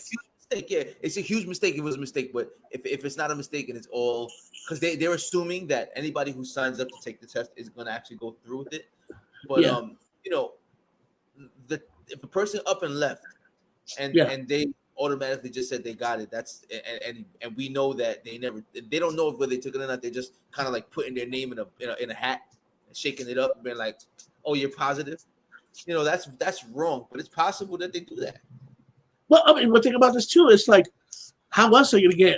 It's a huge mistake. It was a mistake, but if it's not a mistake and it's all because they're assuming that anybody who signs up to take the test is going to actually go through with it. But if a person up and left and they automatically just said they got it, that's and we know that they don't know whether they took it or not. They're just kind of like putting their name in a hat and shaking it up and being like, oh, you're positive. That's wrong, but it's possible that they do that. Well, I mean, one thing about this too is like, how else are you going to get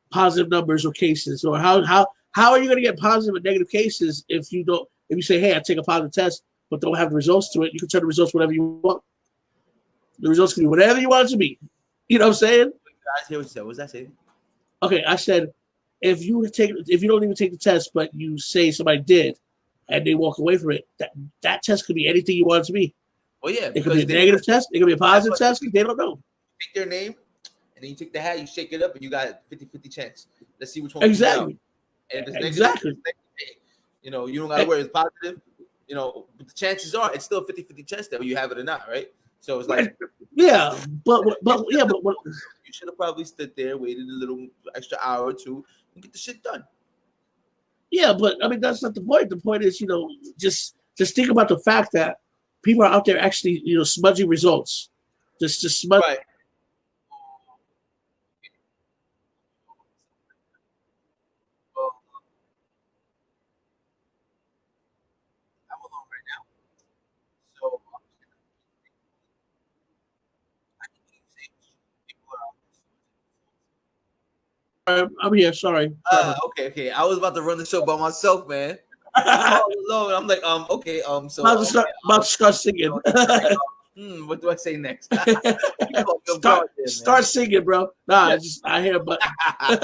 positive numbers or cases, or how are you going to get positive and negative cases if you say, hey, I take a positive test but don't have the results to it? You can turn the results whatever you want. The results can be whatever you want it to be. You know what I'm saying? I hear what you said. What was that saying? Okay, I said if you don't even take the test, but you say somebody did, and they walk away from it, that test could be anything you want it to be. Well, yeah, it could be a negative test. It could be a positive test. They don't know. Take their name, and then you take the hat, you shake it up, and you got a 50-50 chance. Let's see which one. Exactly. And if it's negative, you don't got to worry. It's positive. But the chances are it's still a 50-50 chance that you have it or not, right? So it's like, but you should have probably stood there, waited a little extra hour or two, and get the shit done. Yeah, but I mean that's not the point. The point is, just think about the fact that people are out there actually, smudging results, just smudge. Right. I'm alone right now, so I can say people are out. I'm here. Sorry. Okay. I was about to run the show by myself, man. All alone. I'm like, okay, so about to start singing. What do I say next? Start singing, bro. Nah, I hear, but I'm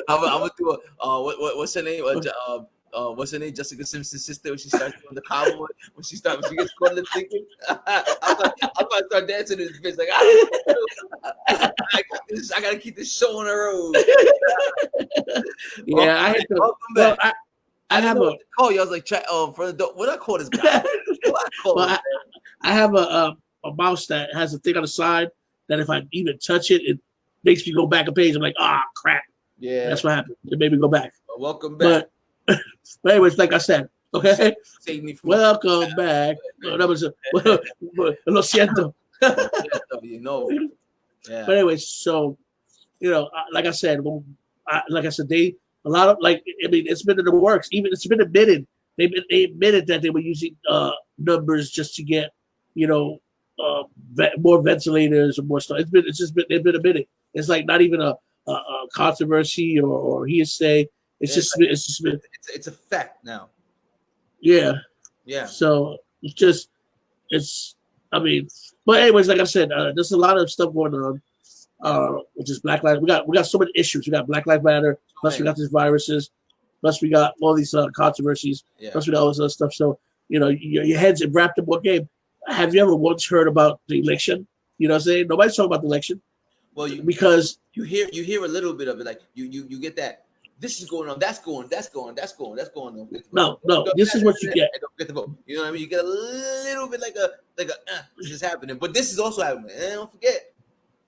gonna do what's her name? What's her name? Jessica Simpson's sister when she starts doing the cowboy. When she gets caught lip syncing. I'm about to start dancing in this bitch. Like, I gotta keep this show on the road. Yeah, I hate to. Welcome back. I have a call you. I was like, what I call this guy? I have a mouse that has a thing on the side that if I even touch it, it makes me go back a page. I'm like, crap. Yeah, That's what happened. It made me go back. Well, welcome back. But anyways, like I said, okay. Save me from Welcome back. That was lo siento. you know. Yeah. But anyways, so like I said, they a lot of it's been in the works. Even it's been admitted. They admitted that they were using numbers just to get more ventilators or more stuff. It's been admitted. It's like not even a controversy or hearsay. It's a fact now. Yeah. Yeah. So but anyways, like I said, there's a lot of stuff going on. Which is Black Lives. We got so many issues. We got Black Lives Matter. Plus we got these viruses. Plus we got all these controversies. Yeah. Plus we got all this other stuff. So your head's wrapped in one game. Have you ever once heard about the election? You know what I'm saying? Nobody's talking about the election. Well, because you hear a little bit of it, like you get that. This is going on. That's going on. No. This is what you get. Don't get the vote. You know what I mean? You get a little bit like a this is happening, but this is also happening. And don't forget,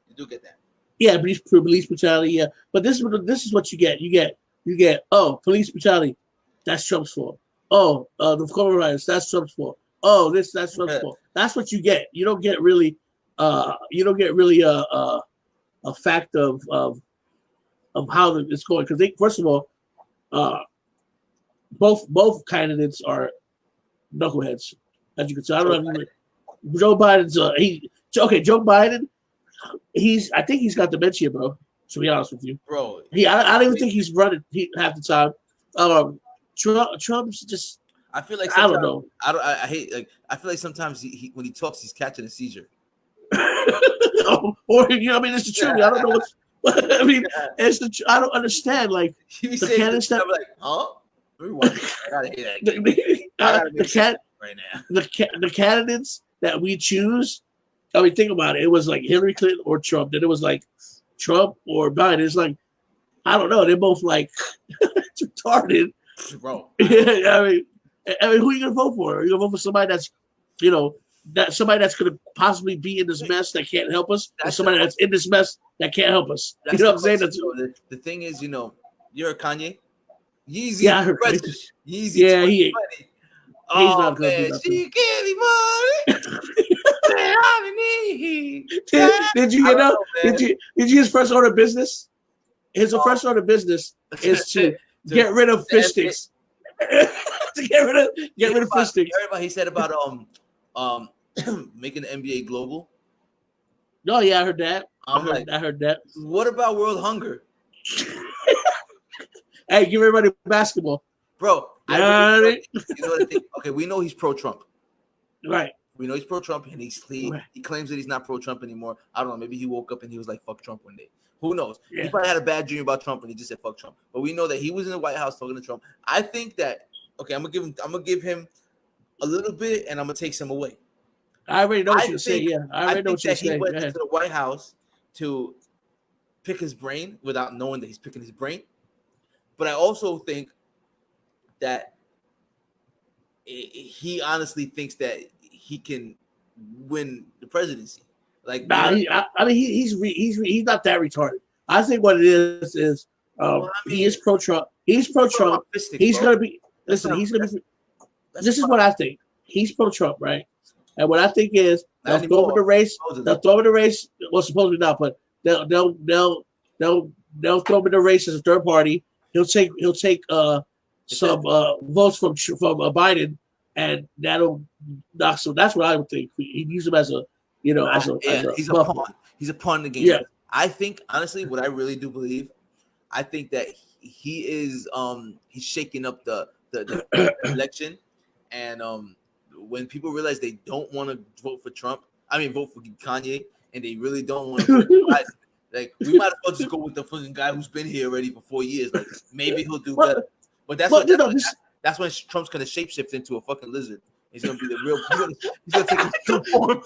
you do get that. Yeah, police brutality. Yeah, but this is what you get. You get police brutality. That's Trump's fault. The coronavirus. That's Trump's fault. That's Trump's fault. That's what you get. You don't get really. You don't get really a fact of how it's going, because first of all, both candidates are knuckleheads, as you can tell. I don't know. Joe Biden's Joe Biden. I think he's got dementia, bro. To be honest with you, bro. I don't even think he's running half the time. Trump's just. I feel like I don't know. I hate I feel like sometimes he when he talks he's catching a seizure. Or it's the truth. I don't know it's the I don't understand. Like the candidates that, like, huh? I gotta hear that. Right now. The candidates that we choose. I mean, think about it. It was like Hillary Clinton or Trump. Then it was like Trump or Biden. It's like I don't know. They're both like retarded, bro. I mean, who are you gonna vote for? Are you gonna vote for somebody that's, somebody that's gonna possibly be in this mess that can't help us, or somebody that's in this mess that can't help us? You know what I'm saying? The thing is, you heard Kanye? Yeezy, yeah, I heard Yeezy. Yeah, he's not gonna man, do that. She give me money. Did you his first order of business? His first order of business is to get rid of fish sticks. To get rid of fish sticks. You heard about he said about making the NBA global? Oh yeah, I heard that. I heard that. What about world hunger? Hey, give everybody basketball, bro. You know what I think? Okay, we know he's pro-Trump, right? We know he's pro-Trump, and he claims that he's not pro-Trump anymore. I don't know. Maybe he woke up and he was like, "Fuck Trump" one day. Who knows? Yeah. He probably had a bad dream about Trump, and he just said, "Fuck Trump." But we know that he was in the White House talking to Trump. I think that I'm gonna give him a little bit, and I'm gonna take some away. I already know what you're saying. Yeah, I already know what you're saying. He went to the White House to pick his brain without knowing that he's picking his brain. But I also think that he honestly thinks that he can win the presidency. Like, he's not that retarded. I think what it is he is pro-Trump. He's pro-Trump. He's gonna be. Listen, he's gonna be. This is what I think. He's pro-Trump, right? And what I think is they'll throw him in the race. They'll throw him in the race. Well, supposedly not, but they'll throw him in the race as a third party. He'll take some votes from Biden, and that'll knock some. That's what I would think. He'd use him as a he's a pawn. He's a pawn in the game. Yeah. I think honestly, what I really do believe, I think that he is he's shaking up the election, and when people realize they don't want to vote for vote for Kanye, and they really don't want to vote for Biden. Like, we might as well just go with the fucking guy who's been here already for 4 years. Like, maybe he'll do better. But that's when Trump's gonna shapeshift into a fucking lizard. He's gonna be the real. He's gonna take his true form.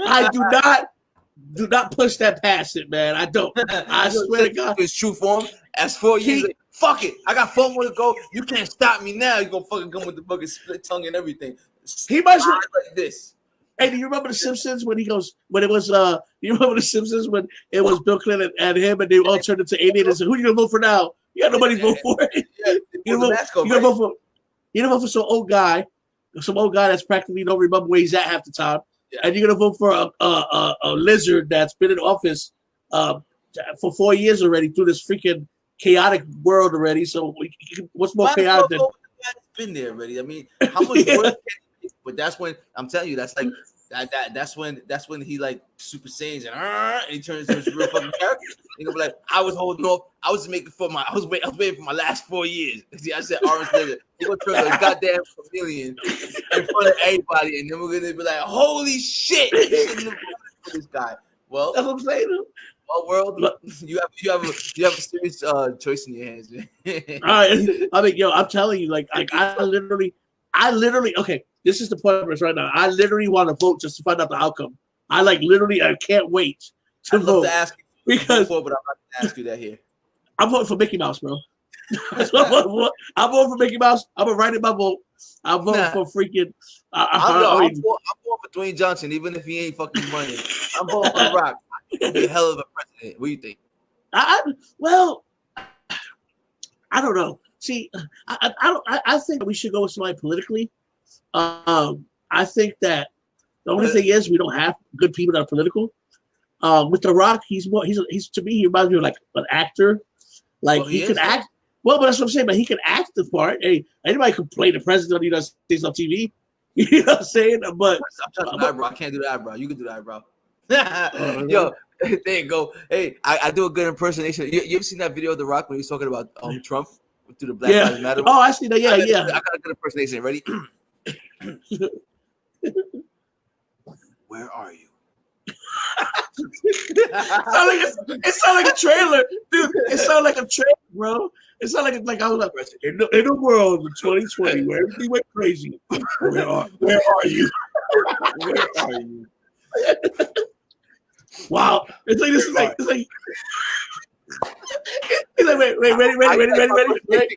I do not push that past it, man. I don't. I swear to God, his true form. As 4 years, Fuck it. I got 4 more to go. You can't stop me now. You gonna fucking come with the fucking split tongue and everything. He must Slide like this. Hey, do you remember the Simpsons when it was you remember the Simpsons when it was Bill Clinton and him and they all turned into aliens and said, who you gonna vote for now? You got nobody to vote for it. Yeah, You gonna vote for some old guy that's practically don't remember where he's at half the time. Yeah. And you're gonna vote for a lizard that's been in office for 4 years already through this freaking chaotic world already. So what's more chaotic than been there already? I mean, how much work? But that's when I'm telling you, that's like that's when he like Super Saiyans and he turns into his real fucking character. He'll be like, I was holding off. I was waiting for my last 4 years. See, I said orange nigga. We're gonna turn a goddamn chameleon in front of everybody, and then we're gonna be like, holy shit, this guy. Well, that's what I'm saying. Well, world, you have a serious choice in your hands, man. All right. I mean, yo, I'm telling you, like I literally, okay, this is the point of this right now. I literally want to vote just to find out the outcome. I can't wait to vote. To ask you but I'm not going to ask you that here. I'm voting for Mickey Mouse, bro. I'm voting for Mickey Mouse. I'm going to write in my vote. I'm voting for freaking. I'm voting for Dwayne Johnson, even if he ain't fucking money. I'm voting for The Rock. He'll be a hell of a president. What do you think? Well, I don't know. See, I think we should go with somebody politically. I think that the only thing is we don't have good people that are political. With The Rock, he's to me he reminds me of like an actor. Like he can act. Well, but that's what I'm saying. But he can act the part. Hey, anybody can play the president of the United States on TV. You know what I'm saying? But I can't do the eyebrow. You can do the eyebrow. Yo, there you go. Hey, I do a good impersonation. You ever seen that video of The Rock when he's talking about Trump through the Black Lives Matter? Oh, I see that. Yeah, I got a good impersonation. Ready? Where are you? It sounds like a trailer, dude. It sounds like a trailer, bro. It sounds like I was like in the world of 2020 where everything went crazy. Where are you? Where are you? Wow, it's like this is like it's like. He's like, wait, ready.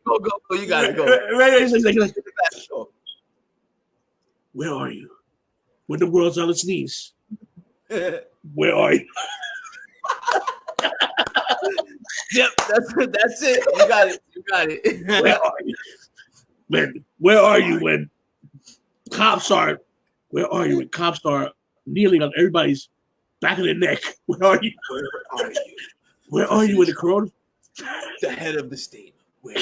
Go, you got it, go. Ready. Where are you? When the world's on its knees. Where are you? Yep, that's it. You got it. Where are you? Man, where are you when cops are? Where are you when cops are kneeling on everybody's back of their neck? Where are you? Where are you? Where are you in the corona? The head of the state. Where?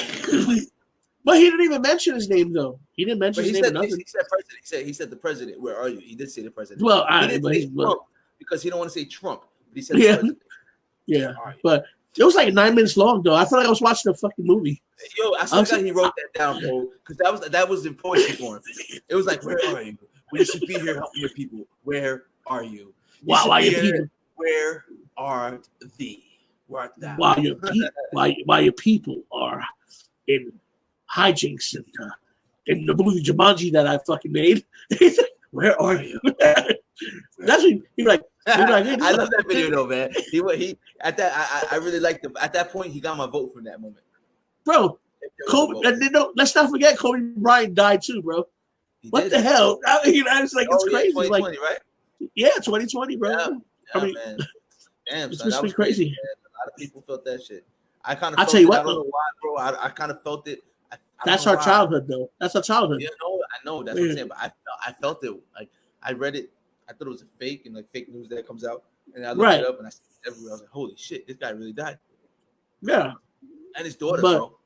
But he didn't even mention his name, though. He didn't mention his name. He said president. He said the president. Where are you? He did say the president. Well, he didn't say Trump because he don't want to say Trump. But he said the president. Yeah. But it was like 9 minutes long, though. I felt like I was watching a fucking movie. Yo, I still got he wrote that down, bro, because that was important for him. It was like, where are you? Well, you should be here helping your people. Where are you? Why your people? Where are thee? Where art thou? While your people are in hijinks and in the movie Jumanji that I fucking made. Where are you? That's what he's like. Hey, I love that video though, man. He at that I really liked him. At that point, he got my vote from that moment. Bro, Kobe. Let's not forget Kobe Bryant died too, bro. What the hell? It's like it's crazy. 2020, like, right? Yeah, 2020, bro. Yeah, I mean, man. Damn, it's son, just that was crazy. A lot of people felt that shit. I kind of. I'll tell you what. I don't know why, bro. I kind of felt it. That's our childhood, though. That's our childhood. Yeah, I know. That's what I'm saying. But I felt it. Like I read it. I thought it was a fake and like fake news that comes out, and I looked it up and I saw it everywhere. I was like, "Holy shit, this guy really died." Yeah, and his daughter, bro.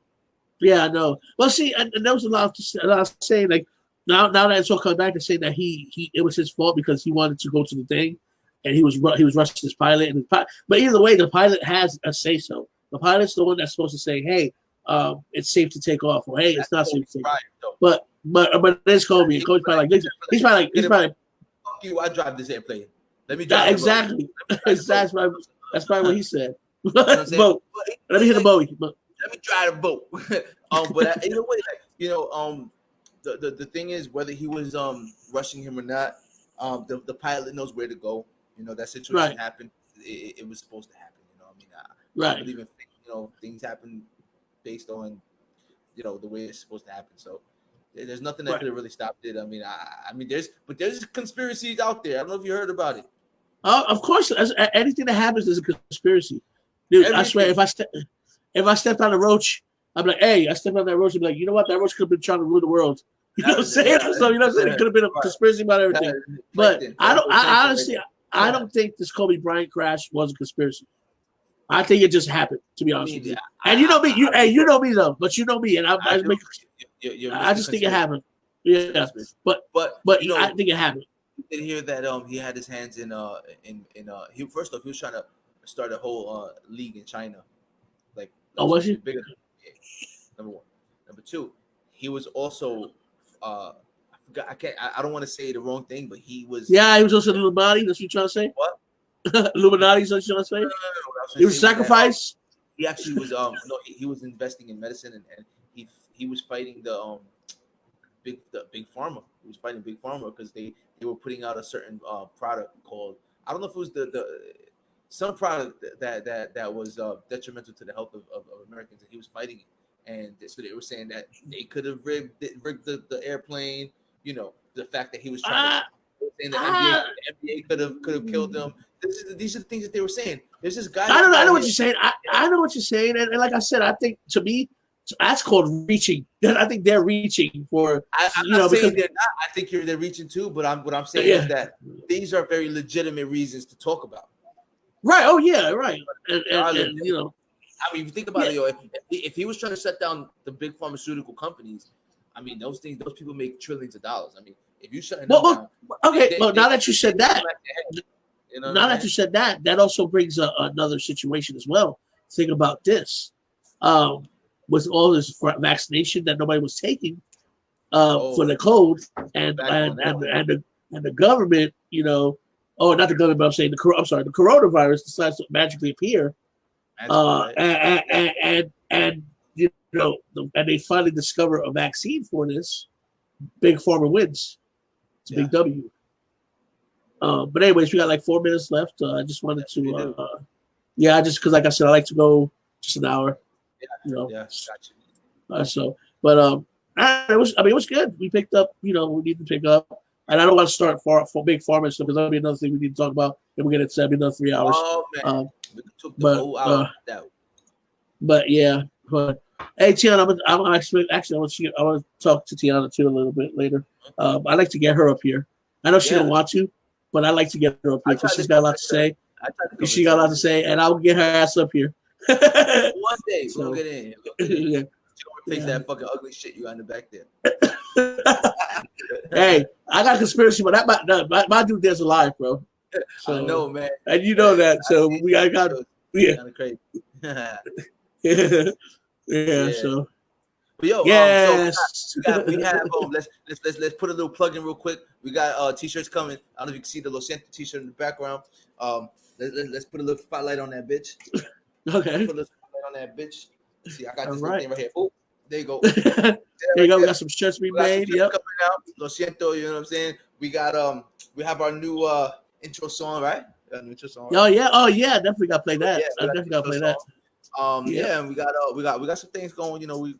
Yeah, I know. Well, see, and there was a lot of saying like now that it's all coming back to say that he it was his fault because he wanted to go to the thing, and he was rushing his pilot and but either way, the pilot has a say so. The pilot's the one that's supposed to say, "Hey, it's safe to take off," or "Hey, it's not safe to take off." But there's Kobe, and Kobe's probably like, he's probably fuck you. I drive this airplane. Let me drive. Exactly. That's probably what he said. Boat. Let me hit the boat. Let me try the boat. But either way, like, the thing is whether he was rushing him or not, the pilot knows where to go. That situation happened. It was supposed to happen. I mean, I believe in things happen based on, the way it's supposed to happen. So there's nothing that could have really stopped it. I mean, there's conspiracies out there. I don't know if you heard about it. Of course, anything that happens is a conspiracy, dude. Everything. I swear, if I stepped on a roach, I'm like, hey, I stepped on that roach. I'm like, you know what? That roach could have been trying to rule the world. You know what I'm saying? So you know what I'm saying? It could have been a conspiracy about everything. But I honestly, I don't think this Kobe Bryant crash was a conspiracy. I think it just happened. To be honest with you, and you know me, you know me though. But you know me, and I just think it happened. Yeah, but I think it happened. You did hear that he had his hands in he first off he was trying to start a whole league in China, like was he bigger? Number one, number two, he was also I forgot I don't want to say the wrong thing, but he was he was also Illuminati. That's what you're trying to say. What? Illuminati? Is what you're trying to say? No. He was sacrificed. He actually was he was investing in medicine and he was fighting the big pharma. He was fighting big pharma because they were putting out a certain product called, I don't know if it was some product that was detrimental to the health of Americans, and he was fighting it. And so they were saying that they could have rigged the airplane. The fact that he was trying to, saying the NBA could have killed them. These are the things that they were saying. There's this guy. I know what you're saying. I know what you're saying, and like I said, I think to me, that's called reaching. I think they're reaching for. I'm not saying they're not. I think they're reaching too. But what I'm saying is that these are very legitimate reasons to talk about. Right. Oh yeah. Right. And I mean, if you think about it, if he was trying to shut down the big pharmaceutical companies, I mean, those people make trillions of dollars. I mean, if you shut them down, okay. Well, now that you said that, you said that, that also brings another situation as well. Think about this. With all this vaccination that nobody was taking for the code, and the government, not the government, but I'm saying the coronavirus decides to magically appear, and they finally discover a vaccine for this. Big Pharma wins. It's a big W. But anyways, we got like 4 minutes left. I just wanted to, because like I said, I like to go just an hour. Gotcha. It was good. We picked up, we need to pick up, and I don't want to start for big pharma stuff because that'll be another thing we need to talk about, and we're gonna have another 3 hours. Oh man, we took the whole hour out. But hey, Tiana, I'm actually I want to talk to Tiana too a little bit later. I'd like to get her up here. I know she don't want to, but I'd like to get her up here because she's got a lot to say. She got a lot to say, and I'll get her ass up here. One day we'll get in. She gonna replace that fucking ugly shit you got in the back there. Hey, I got a conspiracy, but my dude there's alive, bro. So, I know, man. And you know that, so we got kind of crazy. yeah. So. But yo, yes. we have let's put a little plug in real quick. We got t-shirts coming. I don't know if you can see the Siento t-shirt in the background. Let's put a little spotlight on that bitch. Okay. Put a little spotlight on that bitch. See, I got this little thing right here. Oh, there you go. There you go. We got some shirts we made. Yep. Coming out. Siento, you know what I'm saying? We got we have our new intro song, right? Got an intro song. Right? Oh yeah, definitely got to play that. I definitely got to play that. Yeah, and we got some things going. We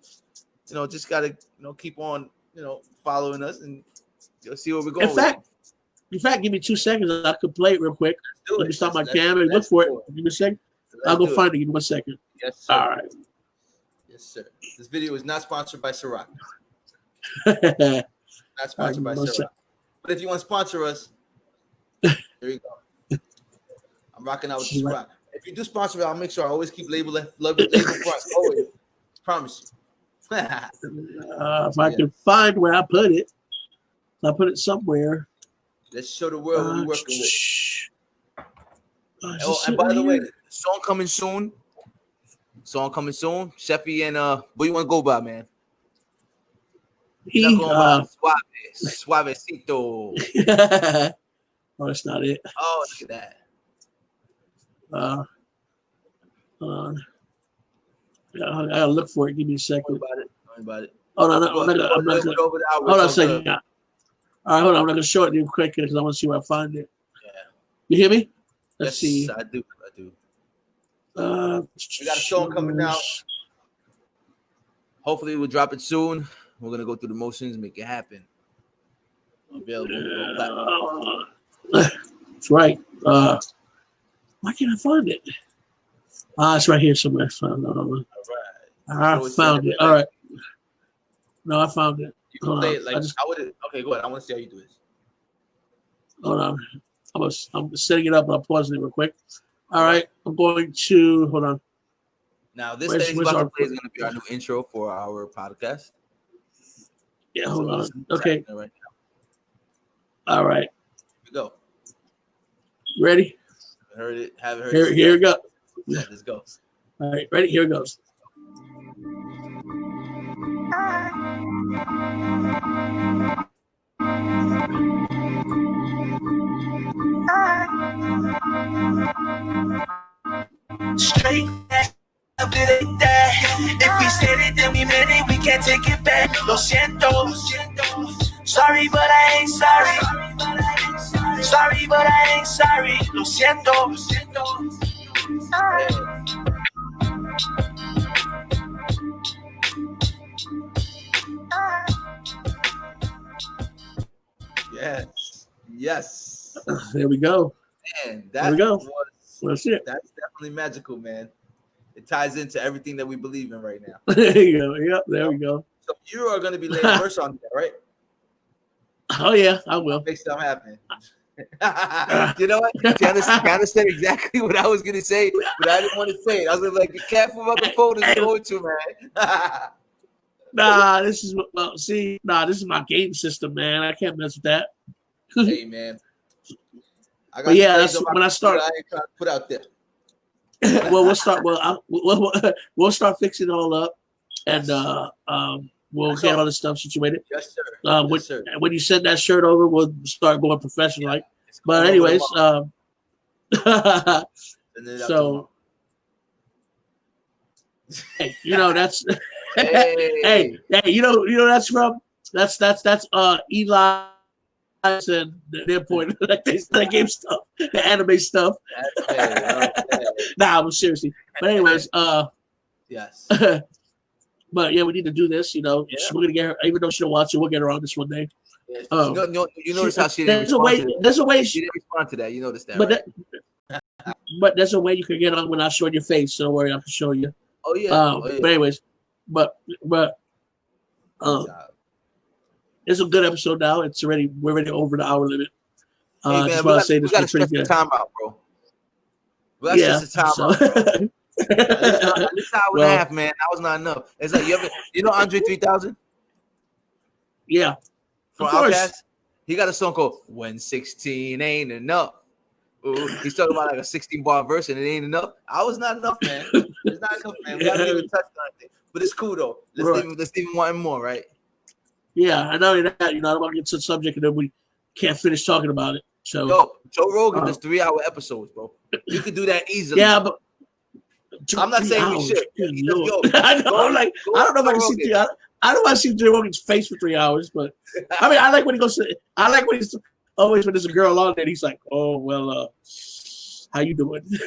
just gotta keep on following us and see where we're going. In fact, give me 2 seconds. I could play it real quick. Let me stop my camera and look for it. Give me a second. I'll go find it. Give me 1 second. Yes, sir. All right. Yes, sir. This video is not sponsored by Ciroc. Not sponsored by Ciroc. But if you want to sponsor us, there you go. I'm rocking out with Ciroc. If you do sponsor it, I'll make sure I always keep label front. Always. Promise you. If I can find where I put it. I put it somewhere. Let's show the world what we're working with. And by the way, song coming soon. Sheffy and what you want to go by, man? Suavecito. Oh, that's not it. Oh, look at that. I gotta look for it. Give me a second. Don't worry about it. Oh no, I'm not gonna. Hold on a second. All right, hold on. I'm not gonna show it to you quick because I want to see where I find it. Yeah. You hear me? Let's see. I do. We got a song coming out. Hopefully, we'll drop it soon. We're gonna go through the motions, make it happen. Available on all platforms. That's right. Why can't I find it? It's right here somewhere. All right. I found it. All right. No, I found it. You can play it like I would. Okay, go ahead. I want to see how you do this. Hold on. I'm setting it up. I'm pausing it real quick. All right. I'm going to hold on. Now, this that he's about to play is going to be our new intro for our podcast. Yeah, hold on. Okay. Right now. All right. Here we go. Ready? Heard it. Haven't heard it. Here we go. Yeah, let's go. All right. Ready? Here it goes. Straight back, a bit like that. If we said it, then we meant it. We can't take it back. Lo siento. Sorry, but I ain't sorry. Sorry, but I ain't sorry. Lo siento. Yes. There we go. Man, there we go. That's definitely magical, man. It ties into everything that we believe in right now. There you go. Yep, there we go. So you are going to be laying verse on that, right? Oh yeah, I will. Make something happen. You know what? Janice said exactly what I was going to say, but I didn't want to say it. I was like, be careful about the phone is going to, man. This is my game system, man. I can't mess with that. Hey, man. But yeah, that's when I start. I ain't trying to put out there. Well, we'll start. We'll start fixing it all up, and we'll get all this stuff situated. Yes, sir. Yes, sir. When you send that shirt over, we'll start going professional. Like, but anyways, so hey, you know that's hey, you know that's from that's Eli. And their point, like that game stuff, the anime stuff. Nah, I'm seriously. But anyways, yes. But yeah, we need to do this. You know, we're gonna get her, even though she don't watch it, we'll get her on this one day. Yes. You notice how she didn't respond to that. There's a way she didn't respond to that. You noticed that, but right? But there's a way you can get on without showing your face. So don't worry, I can show you. Oh yeah. But anyways, but it's a good episode now. We're already over the hour limit. Hey man, we got to stretch the time out, bro. We got to stretch the time out, bro. This hour and a half, man. That was not enough. It's like you know Andre 3000? Yeah. From Outkast? He got a song called "When 16 Ain't Enough." Ooh, he's talking about like a 16-bar verse and it ain't enough. I was not enough, man. It's not enough, man. We haven't even touched on anything. But it's cool though. Let's even want more, right? Yeah, and not only that, I don't want to get to the subject and then we can't finish talking about it. So, Joe Rogan does 3-hour episodes, bro. You could do that easily. Yeah, but I'm not saying we should. I know. I don't know if I can see. I don't want to see Joe Rogan's face for 3 hours, but I mean, I like when he goes. I like when he's always when there's a girl on there. He's like, "Oh well, how you doing?" Yeah.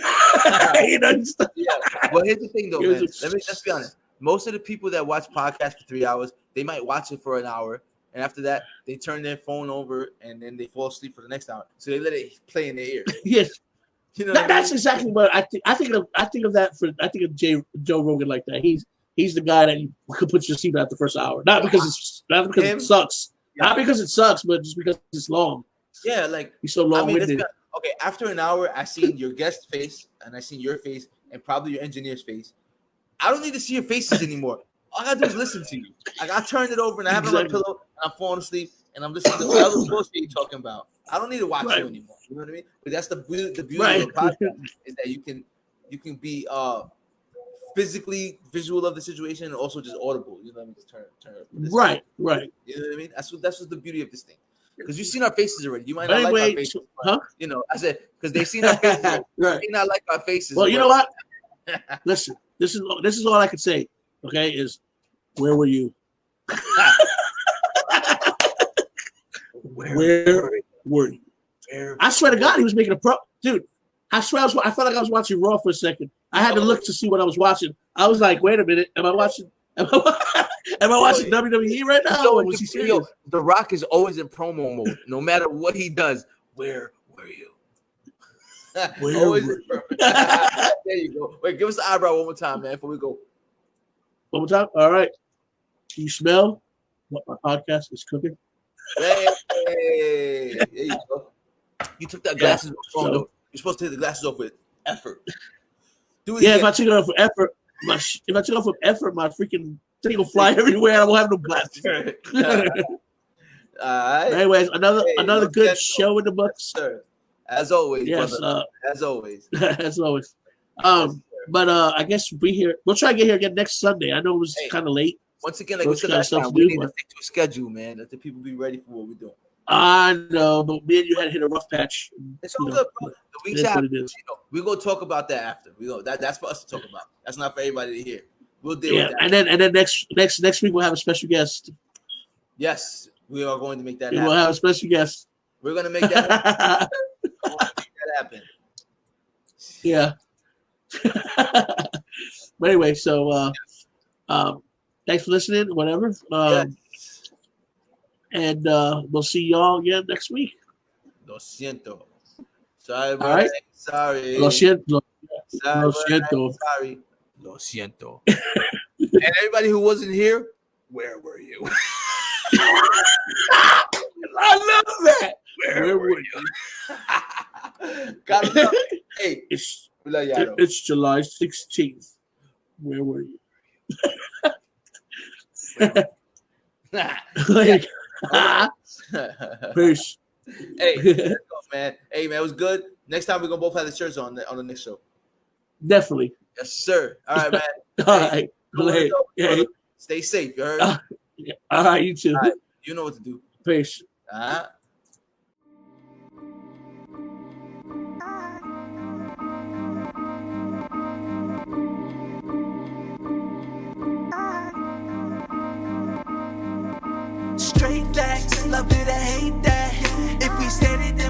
Well, here's the thing, though, man. Let's be honest. Most of the people that watch podcasts for 3 hours, they might watch it for an hour, and after that, they turn their phone over and then they fall asleep for the next hour. So they let it play in their ear. Yes, that's exactly what I think. I think of Joe Rogan like that. He's the guy that you could put your seat at the first hour, not because it sucks, not because it sucks, but just because it's long. Yeah, like he's so long-winded. Okay, after an hour, I seen your guest face and I seen your face and probably your engineer's face. I don't need to see your faces anymore. All I gotta do is listen to you. Like I turned it over and I have it on my pillow and I'm falling asleep and I'm listening to all the bullshit you're talking about. I don't need to watch you anymore. You know what I mean? But that's the beauty of the podcast is that you can be physically visual of the situation and also just audible. You know what I mean? Just turn it. Right. You know what I mean? That's what the beauty of this thing. Because you've seen our faces already. You might not like our faces. Huh? You know, I said because they've seen our faces. Right. They may not like our faces. Well, you know what? Listen, this is all I can say. Okay, is where were you? Where were you? I swear to God, he was making a pro. Dude, I swear I felt like I was watching Raw for a second. I had to look to see what I was watching. I was like, wait a minute, am I watching? Am I watching WWE right now? Yo, Or was he serious? The Rock is always in promo mode. No matter what he does, where were you? Always in promo. There you go. Wait, give us the eyebrow one more time, man, before we go. One more time? All right. Can you smell what my podcast is cooking? Hey, there you go. You took that glasses off wrong, though. You're supposed to take the glasses off with effort. Do it again. If I took it off for effort, my freaking thing will fly everywhere. I won't have no glasses. All right. Anyways, another good show in the books. Sir. As always, yes, brother. As always. As always. But I guess we'll try to get here again next Sunday. I know it was kind of late. Once again, like we said last time, we need to stick to a schedule, man. Let the people be ready for what we're doing. I know, but me and you had to hit a rough patch. It's all good, bro. The week's after, we're gonna talk about that after. That's for us to talk about. That's not for everybody to hear. We'll deal with that. And then next week we'll have a special guest. Yes, we are going to make that happen. We'll have a special guest. We're gonna make that happen. I want to make that happen. Yeah. But anyway, so thanks for listening, whatever. And we'll see y'all again next week. Lo siento. Sorry, bro. All right. Sorry. Lo siento. Sorry, Lo siento. Sorry. Lo siento. And everybody who wasn't here, where were you? I love that. Where were you? Gotta love it. Hey, it's July 16th. Where were you? Peace. Hey, let's go, man. Hey, man, it was good. Next time we're gonna both have the shirts on the next show. Definitely. Yes, sir. All right, man. All right. Stay safe. You heard? All right, you too. All right. You know what to do. Peace. Straight facts, love it, I hate that. If we said it, then